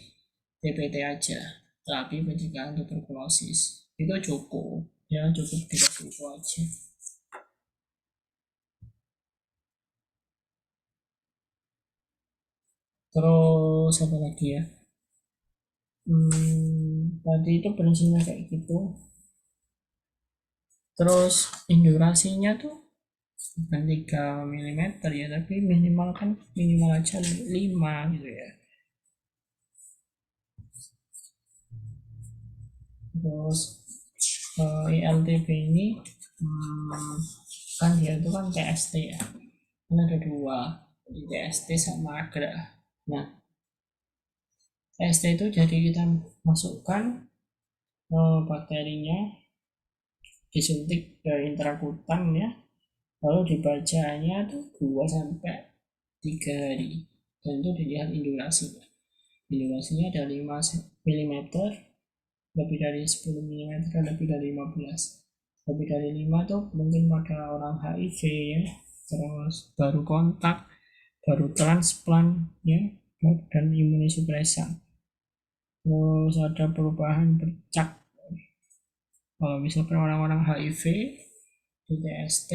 TPT aja, terapi pencegahan tuberkulosis itu cukup ya, cukup dikasih itu aja. Terus apa lagi ya, tadi itu prinsipnya kayak gitu. Terus indurasinya tuh bukan 3 mm ya, tapi minimal kan minimal aja 5 gitu ya. Terus ILTP ini kan dia itu kan TST ya, kan ada dua, TST sama AGRA. Nah TST itu jadi kita masukkan bakterinya, disuntik ke intrakutan ya, lalu dibacanya tuh 2 sampai 3 hari, dan itu dilihat indurasinya. Indurasinya ada 5 mm, lebih dari 10 mm, dan lebih dari 15. Lebih dari 5 tuh mungkin pada orang HIV ya, terus baru kontak, baru transplant ya, dan imunosupresan. Terus ada perubahan bercak kalau misalkan orang-orang HIV di TST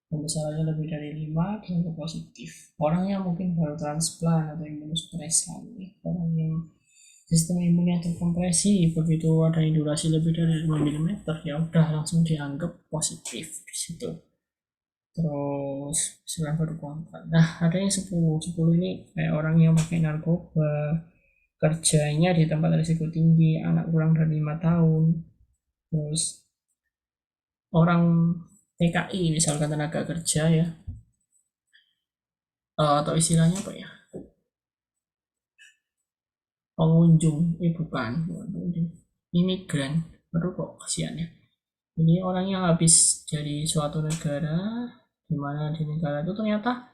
pembesarannya lebih dari 5 tentu positif. Orang yang mungkin baru transplant atau imunosupresan, orang yang sistem imunnya terkompresi, begitu ada durasi lebih dari 5 mm ya udah langsung dianggap positif di situ. Terus setelah baru kontak. Nah, ada yang 10 ini kayak orang yang pakai narkoba, kerjanya di tempat risiko tinggi, anak kurang dari 5 tahun, terus orang TKI misalkan tenaga kerja ya, atau istilahnya apa ya, pengunjung, bukan pengunjung, imigran, baru kok kasihan ya. Ini orang yang habis dari suatu negara, di mana di negara itu ternyata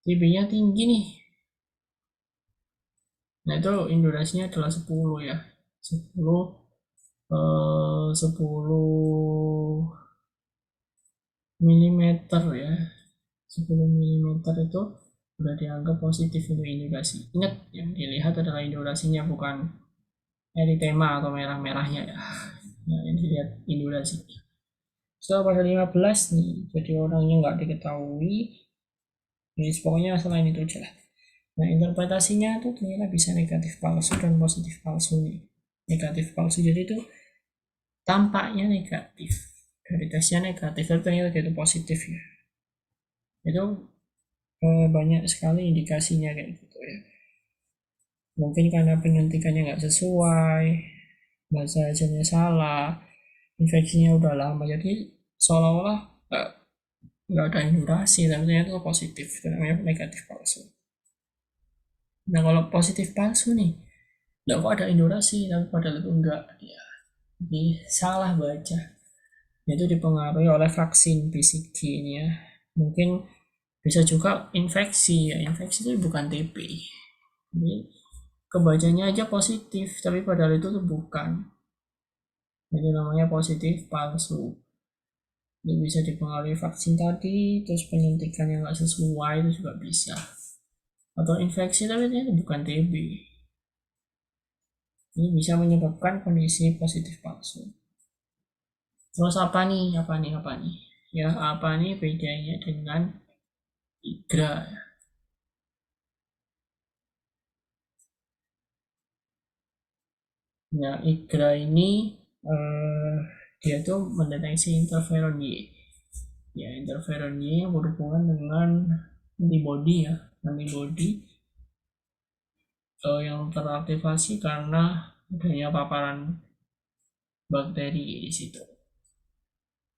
TB-nya tinggi nih. Nah itu indurasinya adalah 10 ya, 10 milimeter ya, 10 milimeter itu sudah dianggap positif untuk indurasi. Ingat yang dilihat adalah indurasinya, bukan eritema atau merah-merahnya ya. Nah ini dilihat indurasi. So pada 15 nih, jadi orangnya nggak diketahui. Jadi pokoknya selain itu aja lah. Nah interpretasinya tuh ternyata bisa negatif palsu dan positif palsu nih. Negatif palsu jadi itu tampaknya negatif, dari tesnya negatif tapi ternyata itu positif ya. Itu banyak sekali indikasinya kayak gitu ya. Mungkin karena penyuntikannya nggak sesuai, bahasa ajarnya salah, infeksinya udah lama, jadi seolah-olah nggak ada indikasi tapi ternyata itu positif, itu namanya negatif palsu. Nah kalau positif palsu nih, nggak kok ada indikasi tapi padahal itu enggak ya, jadi salah baca. Itu dipengaruhi oleh vaksin BCG ini ya. Mungkin bisa juga infeksi ya, infeksi itu bukan TB. Jadi kebacanya aja positif tapi padahal itu tuh bukan. Jadi namanya positif palsu. Itu bisa dipengaruhi vaksin tadi, terus penyuntikan yang nggak sesuai itu juga bisa. Atau infeksi tapi itu bukan TB. Ini bisa menyebabkan kondisi positif palsu. Terus apa nih? Ya, apa nih bedanya dengan IGRA? Nah, IGRA ini dia tuh mendeteksi interferon Y. Ya, interferon Y yang berhubungan dengan antibody ya, antibody yang teraktivasi karena adanya paparan bakteri di situ.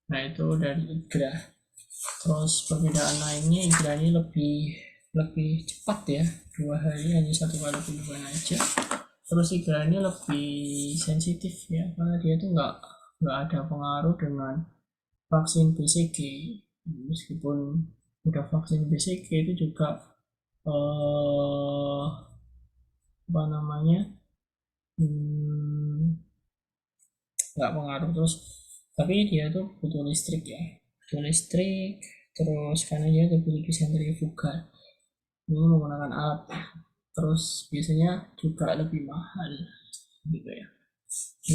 Nah, itu dari IGRA. Terus perbedaan lainnya, IGRA ini lebih cepat ya, 2 hari hanya 1 kali kunjungan aja. Terus IGRA ini lebih sensitif ya, karena dia tuh nggak ada pengaruh dengan vaksin BCG. Meskipun udah vaksin BCG itu juga apa namanya, nggak pengaruh. Terus tapi dia tuh butuh listrik ya, terus karena dia butuh sentrifugal, ini menggunakan alat ya. Terus biasanya juga lebih mahal gitu ya.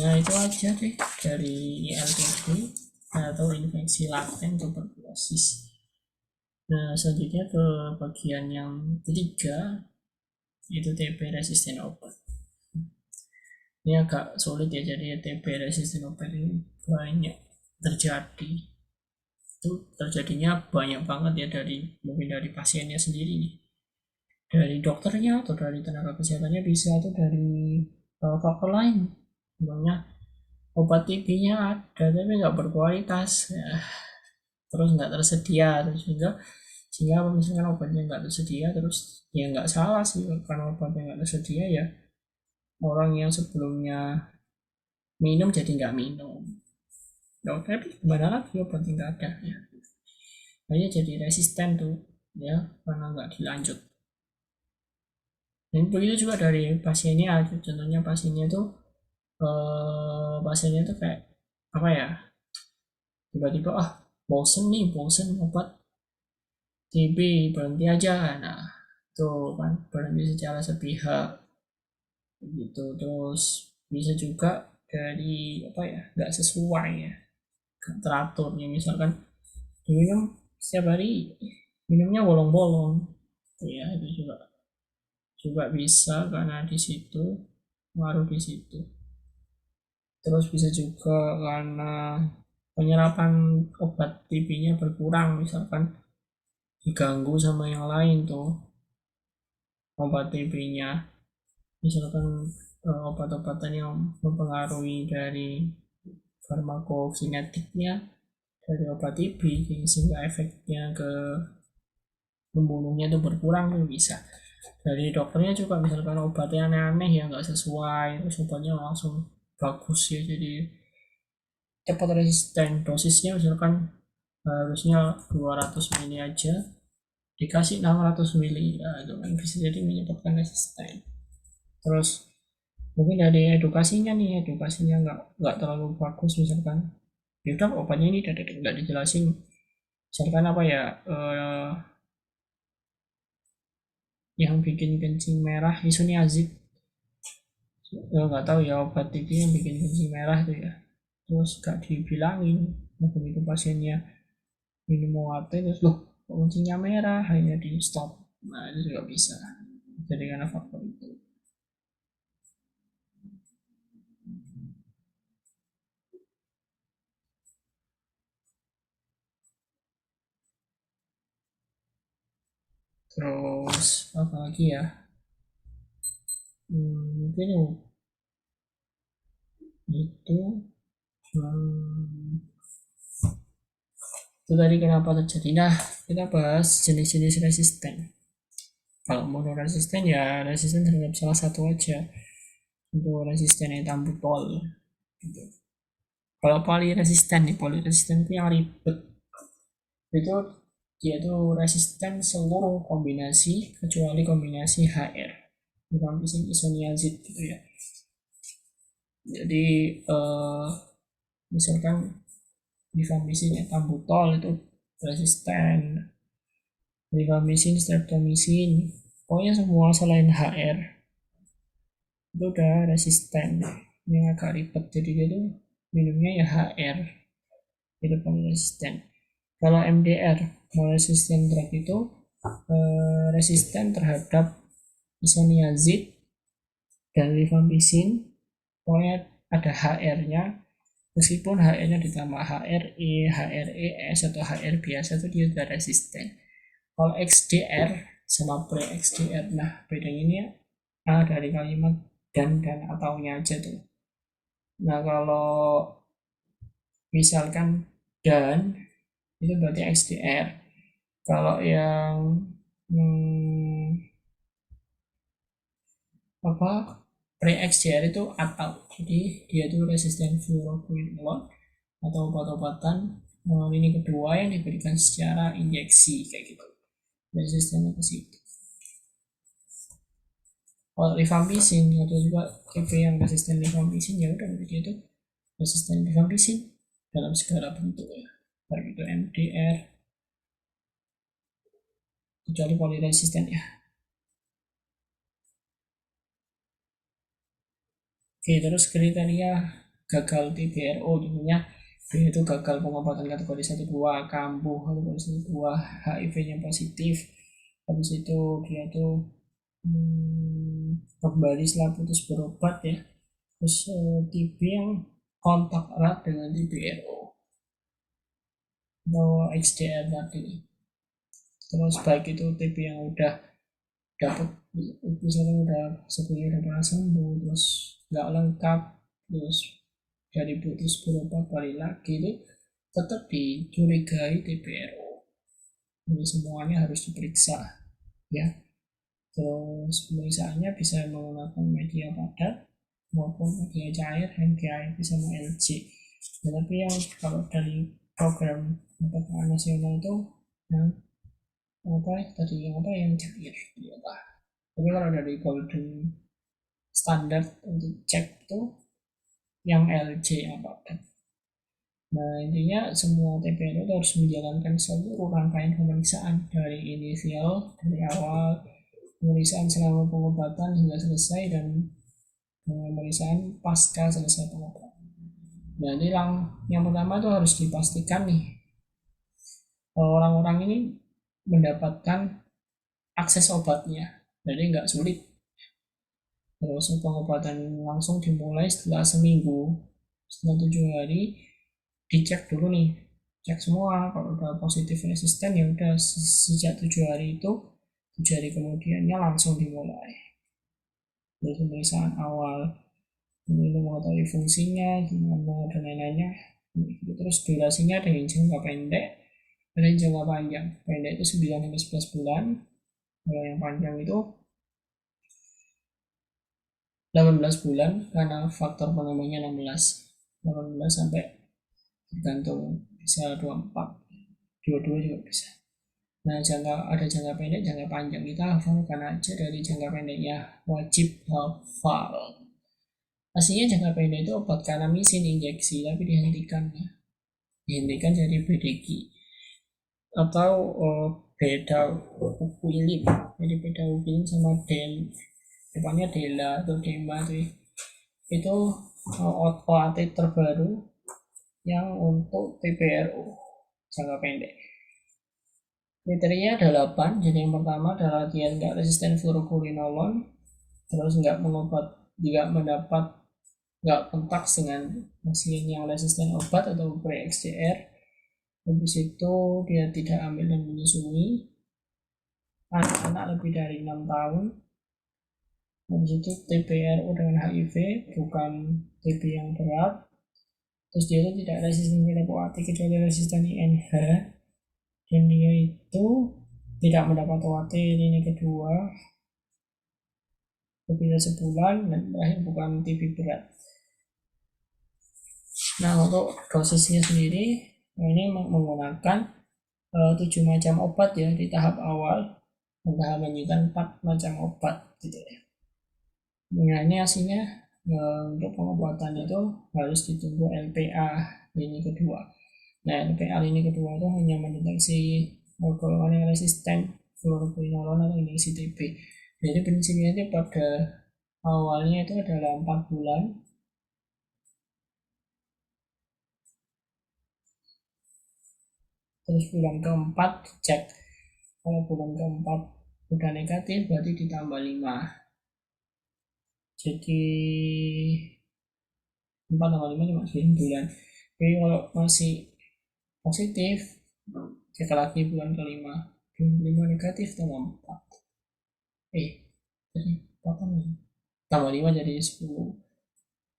Nah itu aja deh dari ILTP atau infeksi laten tuberkulosis. Nah selanjutnya ke bagian yang ketiga, itu TB resisten obat. Ini agak sulit ya, jadi TB resisten obat ini banyak terjadi. Itu terjadinya banyak banget ya, mungkin dari pasiennya sendiri nih, dari dokternya atau dari tenaga kesehatannya, bisa atau dari faktor lain. Contohnya obat TB-nya ada tapi nggak berkualitas ya. Terus nggak tersedia, terus sehingga misalkan obatnya nggak tersedia, terus ya nggak salah sih karena obatnya nggak tersedia ya, orang yang sebelumnya minum jadi nggak minum. Nah, tapi gimana lagi, obatnya nggak ada ya, hanya jadi resisten tuh ya karena nggak dilanjut. Dan begitu juga dari pasiennya, contohnya pasiennya tuh kayak apa ya, tiba-tiba bosen obat, TB berhenti aja. Nah, tuh kan berhenti secara sepihak gitu. Terus bisa juga dari apa ya, nggak sesuai ya, nggak teratur ya, misalkan diminum setiap hari minumnya bolong-bolong ya, itu juga bisa karena di situ, ngaruh di situ. Terus bisa juga karena penyerapan obat TB-nya berkurang, misalkan diganggu sama yang lain tuh obat TB-nya, misalkan obat-obatan yang mempengaruhi dari farmakokinetiknya dari obat TB, sehingga efeknya ke membunuhnya itu berkurang tuh bisa. Dari dokternya juga misalkan obatnya aneh-aneh ya, nggak sesuai, terus obatnya langsung bagus ya, jadi cepat resisten. Dosisnya misalkan harusnya 200 mili aja dikasih 600 mili ya, itu kan bisa jadi menyebabkan resisten. Terus mungkin dari edukasinya nggak terlalu bagus, misalkan ya udah obatnya ini nggak dijelasin, misalkan apa ya, yang bikin kencing merah isoniazid ya, nggak tahu ya obat itu yang bikin kencing merah itu ya, terus gak dibilangin begitu pasiennya minum obat terus loh kok kencingnya merah, akhirnya di stop. Nah itu juga bisa jadi karena faktor itu. Terus apa lagi ya, mungkin itu, hmm, itu tadi kenapa terjadi. Nah, kita bahas jenis-jenis resisten. Kalau monoresisten ya resisten terhadap salah satu aja, untuk resisten etambutol gitu. Kalau poliresisten itu yang ribet, itu dia tuh resisten seluruh kombinasi kecuali kombinasi HR, rifampicin isoniazid gitu ya. Jadi misalkan rifampicin etambutol itu resisten, rifampicin streptomycin, pokoknya semua selain HR itu udah resisten. Yang agak ribet, jadi dia tuh minumnya ya HR, itu paling resisten. Kalau MDR, resisten drug itu resisten terhadap isoniazid dan rifampicin, pokoknya ada HR-nya, meskipun HR-nya ditambah HRE, HRES atau HR biasa itu dia sudah resisten. Kalau XDR sama pre-XDR, nah bedanya ini A dari kalimat dan ataunya aja tuh. Nah kalau misalkan dan itu berarti XDR. Kalau yang apa pre-XDR itu atau, jadi dia itu resisten fluoroquinolone atau obat-obatan lini kedua yang diberikan secara injeksi kayak gitu, resistennya ke situ. Kalau rifampicin ada juga tipe yang resisten rifampicin, ya udah dia itu resisten rifampicin dalam segala bentuk ya, baik itu MDR kecuali poliresisten ya. Oke, terus kriteria gagal TBRO tentunya dia itu gagal pengobatan kategori 1-2, kambuh kategori 1-2, HIV-nya positif, habis itu dia tuh kembali setelah putus berobat ya, terus TB yang kontak erat dengan TBRO atau XDR tadi. Terus baik itu TB yang udah dapat, misalnya udah sebelumnya udah pernah sembuh terus nggak lengkap, terus dari putus berobat balik lagi, itu tetap dicurigai TBRO. Jadi semuanya harus diperiksa ya. Terus pemeriksaannya bisa menggunakan media padat maupun media cair, NKI sama LC. Tetapi yang kalau dari program pemeriksaan nasional itu yang apa tadi, yang apa yang cair ya, tapi kalau dari golden standard untuk cek tuh yang LC apa. Nah, intinya semua TPR itu harus menjalankan seluruh rangkaian pemeriksaan dari inisial, dari awal pemeriksaan selama pengobatan hingga selesai, dan pemeriksaan pasca selesai pengobatan. Nah, ini yang pertama itu harus dipastikan nih, orang-orang ini mendapatkan akses obatnya, jadi nggak sulit. Terus pengobatan langsung dimulai setelah seminggu, setelah 7 hari dicek dulu nih, cek semua. Kalau udah positif resisten ya udah sejak 7 hari itu, 7 hari kemudiannya langsung dimulai. Terus pemeriksaan awal ini mengetahui fungsinya gimana dan lain-lainnya. Terus durasinya ada yang jangka pendek, ada yang jangka panjang. Pendek itu 9 sampai 11 bulan, kalau yang panjang itu 18 bulan, karena faktor penambahnya 18 sampai, tergantung, bisa 24, 22 juga bisa. Nah, ada jangka pendek, jangka panjang. Kita hafalkan aja dari jangka pendeknya, wajib hafal. Aslinya jangka pendek itu obat kanamisin injeksi, tapi dihentikan jadi BDG atau beda upilin. Jadi beda upilin sama depannya Dela atau Dema itu OAT terbaru yang untuk TPRO jangka pendek. Kriterianya ada 8. Jadi yang pertama adalah dia nggak resisten fluoroquinolone, terus nggak kontak dengan pasien yang resisten obat atau pre-XDR. Habis itu dia tidak hamil dan menyusui, anak-anak lebih dari 6 tahun. Habis itu TPRO dengan HIV, bukan TB yang berat. Terus dia itu tidak resisten lepoati kecuali resisten INH, dan dia itu tidak mendapat OAT lini kedua lebih dari sebulan, dan terakhir bukan TB berat. Nah, untuk dosisnya sendiri, ini menggunakan 7 macam obat ya di tahap awal, dan tahap lanjutan 4 macam obat gitu ya. Nah, ini hasilnya untuk pengobatan itu harus ditunggu LPA lini kedua. Nah, LPA lini kedua itu hanya mendeteksi golongan yang resisten fluoroquinolone atau injeksi TB. Jadi prinsipnya itu pada awalnya itu adalah 4 bulan. Terus bulan keempat cek. Kalau bulan keempat udah negatif berarti ditambah 5. Jadi 4 tambah 5 cuma 9 bulan. Jadi kalau masih positif cek lagi bulan kelima. Bulan kelima negatif tambah 4. Jadi apa nih? Tambah 5 jadi 10.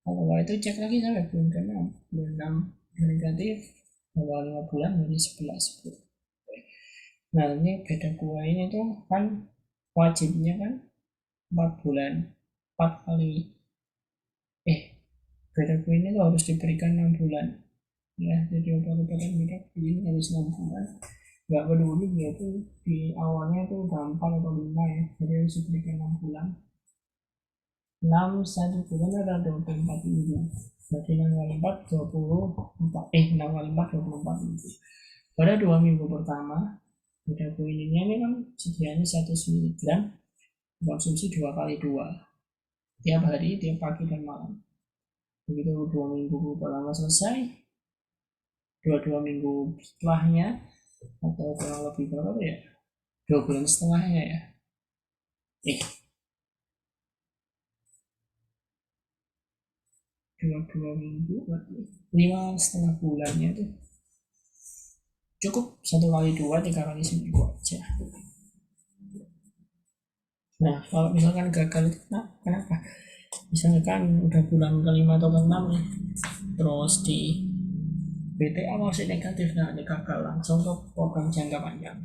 Kalau itu cek lagi sampai bulan ke-6. Bulan 6 negatif, tambah 5 bulan jadi 11. Nah, ini beda gua ini tuh kan wajibnya kan 4 bulan, 4 kali. Beda gua ini tuh harus diberikan 6 bulan. Ya, jadi obat-obatan beda ini harus 6 bulan. Nggak peduli dia tuh di awalnya tuh udah 4 atau 5 ya, jadi harus diberikan 6 bulan. 6 1 bulan ada 24 minggu. Jadi 6 kali 4 24. 6 kali 4 24 minggu. Pada 2 minggu pertama, beda kuinnya ini kan sedianya 100 mg, konsumsi 2 kali 2 tiap hari, tiap pagi dan malam. Begitu 2 minggu pertama selesai, 2 minggu setelahnya, atau kurang lebih berapa ya, 2 bulan setengahnya ya, 2 minggu berarti 5,5 bulannya tuh cukup 1 kali 2, 3 kali seminggu aja. Nah, kalau misalkan gagal itu kenapa? Misalkan udah bulan ke-5 atau ke-6 nih, terus di BTA masih negatif, nah ini gagal langsung ke program jangka panjang.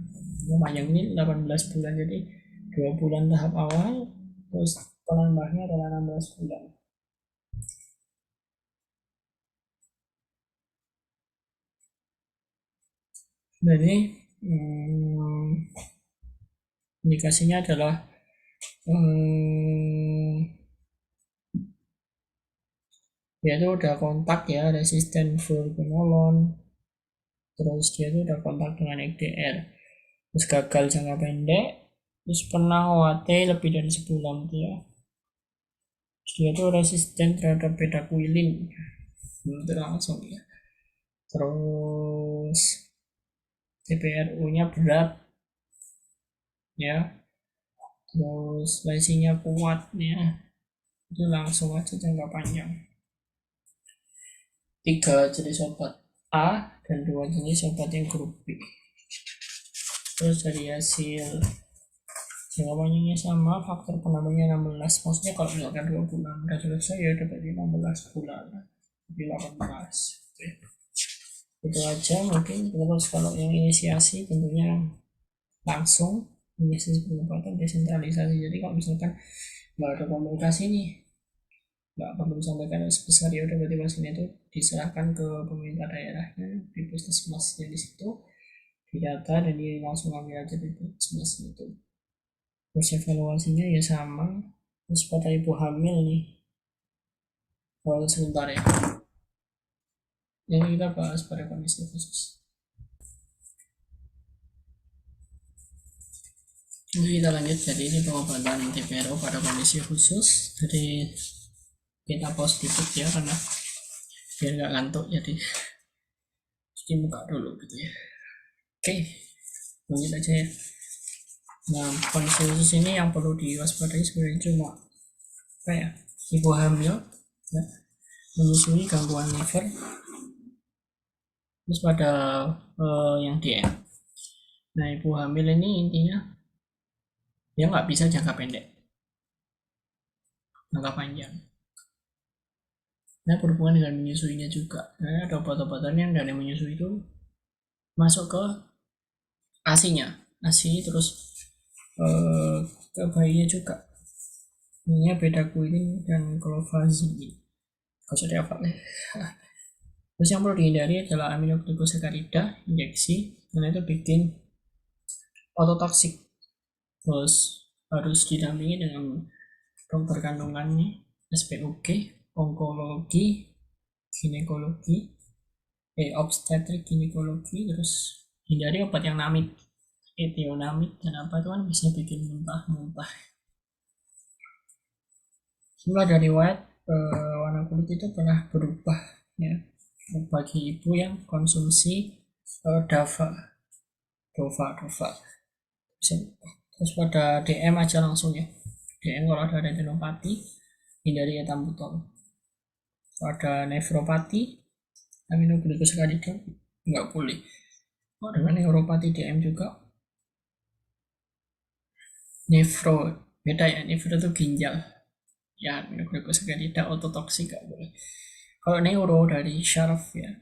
Panjang ini 18 bulan, jadi 2 bulan tahap awal, terus penambahnya adalah 16 bulan. Jadi indikasinya adalah Dia itu udah kontak ya, resisten fluoroquinolone, terus dia itu udah kontak dengan EGR, terus gagal jangka pendek, terus pernah OAT lebih dari sebulan gitu ya. Terus dia itu resisten terhadap bedaquiline, itu langsung ya. Terus TPRU-nya berat ya, terus lesinya kuat ya, itu langsung aja jangka panjang. 3 jenis obat A dan 2 jenis obat yang grup B. Terus dari hasil jangka panjangnya sama, faktor penambahnya 16. Maksudnya kalau misalkan 2 bulan udah selesai ya udah berarti 16 bulan, jadi 18. Oke. Itu aja mungkin. Terus kalau yang inisiasi tentunya langsung inisiasi pengobatan desentralisasi. Jadi kalau misalkan nggak ada komunikasi nih, nggak perlu disampaikan sebesar ya udah berarti pasien itu diserahkan ke pemerintah daerahnya di puskesmasnya di situ, didata dan dia langsung ambil aja di puskesmas itu. Terus evaluasinya ya sama. Terus pada ibu hamil nih, kalau sebentar ya, ini kita bahas pada kondisi khusus. Jadi kita lanjut. Jadi ini pengobatan TPRO pada kondisi khusus. Jadi kita pause dikit ya karena biar nggak ngantuk, jadi buka dulu gitu ya. Oke, lanjut aja ya. Nah, kondisi khusus ini yang perlu diwaspadai sebenarnya cuma apa ya, ibu hamil ya, menyusui, gangguan liver, terus pada yang DM. Nah, ibu hamil ini intinya dia nggak bisa jangka pendek, jangka panjang. Nah, berhubungan dengan menyusuinya juga. Nah, ada obat-obatan yang dari menyusui itu masuk ke ASI-nya, ASI terus ke bayinya juga. Ini bedaquiline dan clofazimine. Kalau sudah apa nih? Terus yang perlu dihindari adalah aminoglycosakarida injeksi, karena itu bikin ototoksik. Terus harus didampingi dengan dokter kandungannya, SPOG, onkologi, ginekologi, obstetrik ginekologi. Terus hindari obat yang namit, etionamid dan apa itu kan bisa bikin muntah-muntah. Semula dari riwayat warna kulit itu pernah berubah ya bagi ibu yang konsumsi dava. Terus pada DM aja langsung ya. DM kalau ada retinopati hindari etambutol. Kalau ada nefropati aminoglycosakarida nggak boleh. Kalau dengan neuropati DM juga nefro, beda ya, nefro itu ginjal ya, aminoglycosakarida ototoksik nggak boleh. Kalau neuro dari syaraf ya,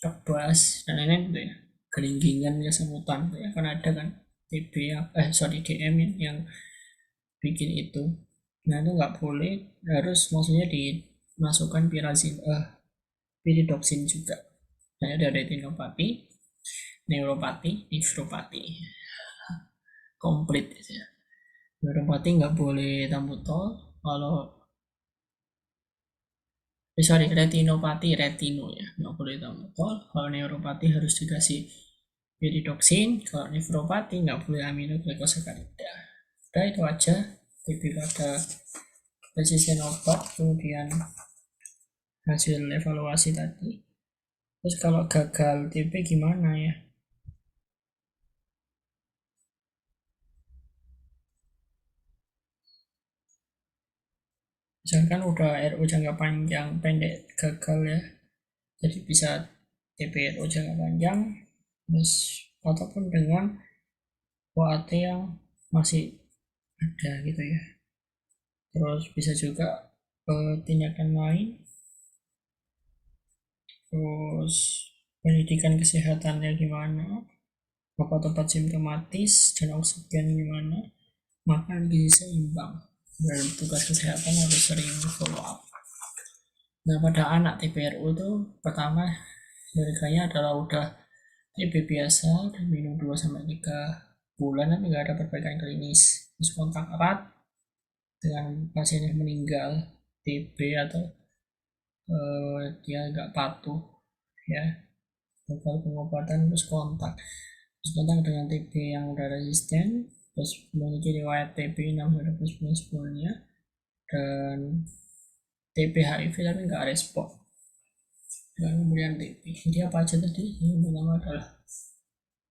kebas dan lain-lain gitu ya, gelinggingan kesemutan gitu ya, kan ada kan TB ya, DM yang bikin itu. Nah itu nggak boleh, harus maksudnya dimasukkan piridoksin juga. Nah ada retinopati, neuropati, nefropati, komplit gitu ya. Neuropati nggak boleh tambutol. Kalau sorry, retinopati, retino ya, nggak boleh tambutol. Kalau neuropati harus dikasih piridoksin. Kalau nefropati nggak boleh aminoglycosakarida. Udah itu aja. Jadi ada resisten obat, kemudian hasil evaluasi tadi. Terus kalau gagal TB gimana ya? Misalkan udah RU jangka panjang pendek gagal ya, jadi bisa TB RU jangka panjang, terus ataupun dengan OAT yang masih ada gitu ya. Terus bisa juga tindakan lain, terus pendidikan kesehatannya gimana, obat-obat simptomatis dan oksigen gimana, makan gizi seimbang, dan tugas kesehatan harus sering follow up. Nah pada anak TPRU itu pertama kayaknya adalah udah TB biasa dan minum 2-3 bulan tapi nggak ada perbaikan klinis, terus kontak erat dengan pasien yang meninggal TB atau dia nggak patuh ya, gagal pengobatan. Terus kontak dengan TB yang udah resisten, terus memiliki riwayat TB 6 sebelumnya, dan TB HIV tapi nggak respon, dan kemudian TB. Jadi apa aja tadi? Yang pertama adalah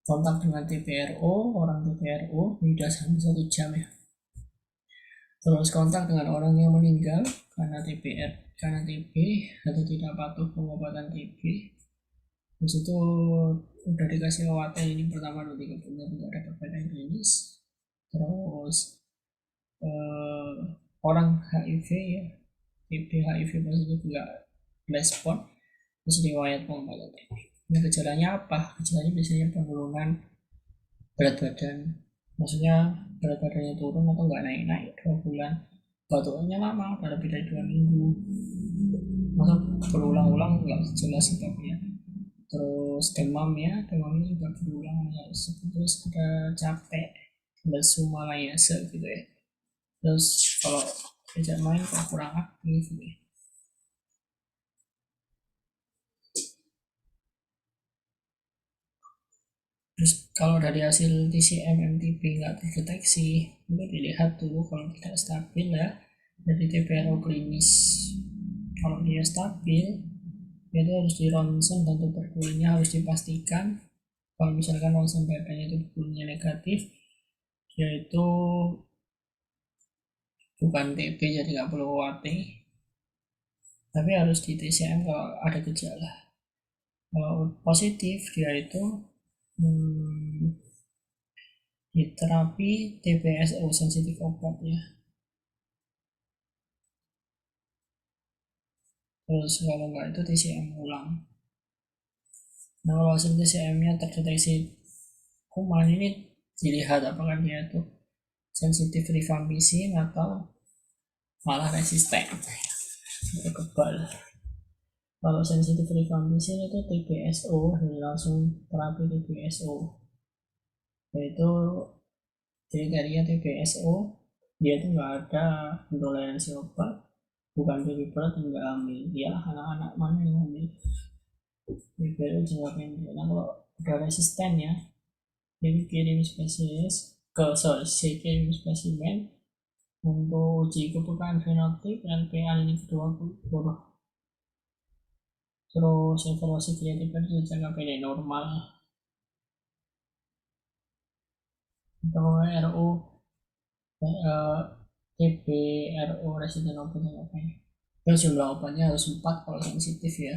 kontak dengan TPRO, orang TPRO ini sudah sampai 1 jam ya. Terus kontak dengan orang yang meninggal karena TB atau tidak patuh pengobatan TB. Terus itu udah dikasih obat ini pertama 2-3 bulan tidak ada perbedaan klinis. Terus orang HIV ya, TB HIV positif nggak respon, terus riwayat pengobatan TB. Nah, gejalanya apa? Gejalanya biasanya penurunan berat badan, maksudnya berat badannya turun atau nggak naik-naik 2 bulan, batuknya lama, ada lebih dari 2 minggu, masa berulang-ulang nggak jelas sebabnya. Terus demamnya juga berulang, terus ada capek, lesu malayase gitu ya. Terus kalau diajak main kok kurang aktif gitu ya. Terus kalau dari hasil TCM MTB nggak terdeteksi, itu dilihat dulu kalau tidak stabil ya, dari TPRO klinis. Kalau dia stabil, itu harus di ronsen dan tuberkulinnya harus dipastikan. Kalau misalkan ronsen PP-nya tuberkulinnya negatif, yaitu bukan TB, jadi nggak perlu OAT, tapi harus di TCM kalau ada gejala. Kalau positif, dia itu di terapi TBSO sensitif obat ya. Terus kalau nggak itu TCM ulang. Nah, kalau hasil TCM-nya terdeteksi kuman, ini dilihat apakah dia itu sensitif rifampicin atau malah resisten atau kebal. Kalau sensitif rifampicin itu TBSO, jadi langsung terapi TBSO, yaitu kriteria TBSO dia itu nggak ada intoleransi obat, bukan baby berat, dan nggak hamil. Dialah anak-anak mana yang hamil. BBL jangka pendek. Nah, kalau udah resisten ya, jadi kirim spesies ke kirim spesimen untuk uji kepekaan fenotip LPA ini ke-20. Terus evaluasi kreatif itu jangka pendek normal. Kalau RO TB RO resisten obat jangka pendek, terus jumlah obatnya harus 4 kalau sensitif ya.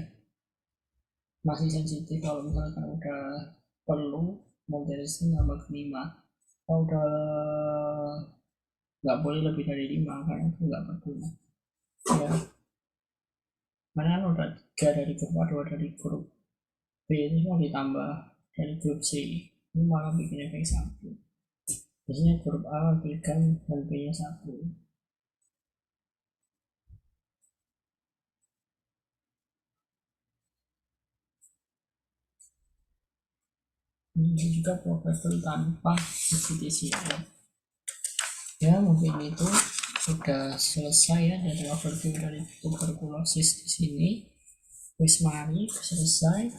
Masih sensitif kalau misalkan udah perlu multiresisten tambah 5. Kalau udah nggak boleh lebih dari 5 karena itu nggak berguna ya. Mana kan udah 3 dari grup A, 2 dari grup B, itu mau ditambah dari grup C, ini malah bikin efek samping. Biasanya grup A pegang dan B nya 1. Ini juga probable tanpa TCM ya. Mungkin itu sudah selesai ya dari overview dari tuberkulosis di sini. Wis mari selesai.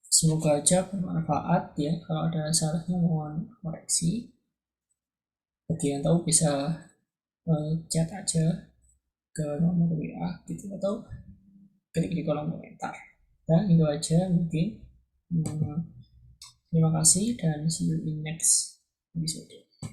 Semoga aja bermanfaat ya. Kalau ada salahnya mohon koreksi. Bagi yang tahu bisa chat aja ke nomor WA gitu, atau klik di kolom komentar. Dan itu aja mungkin. Terima kasih dan see you in next episode.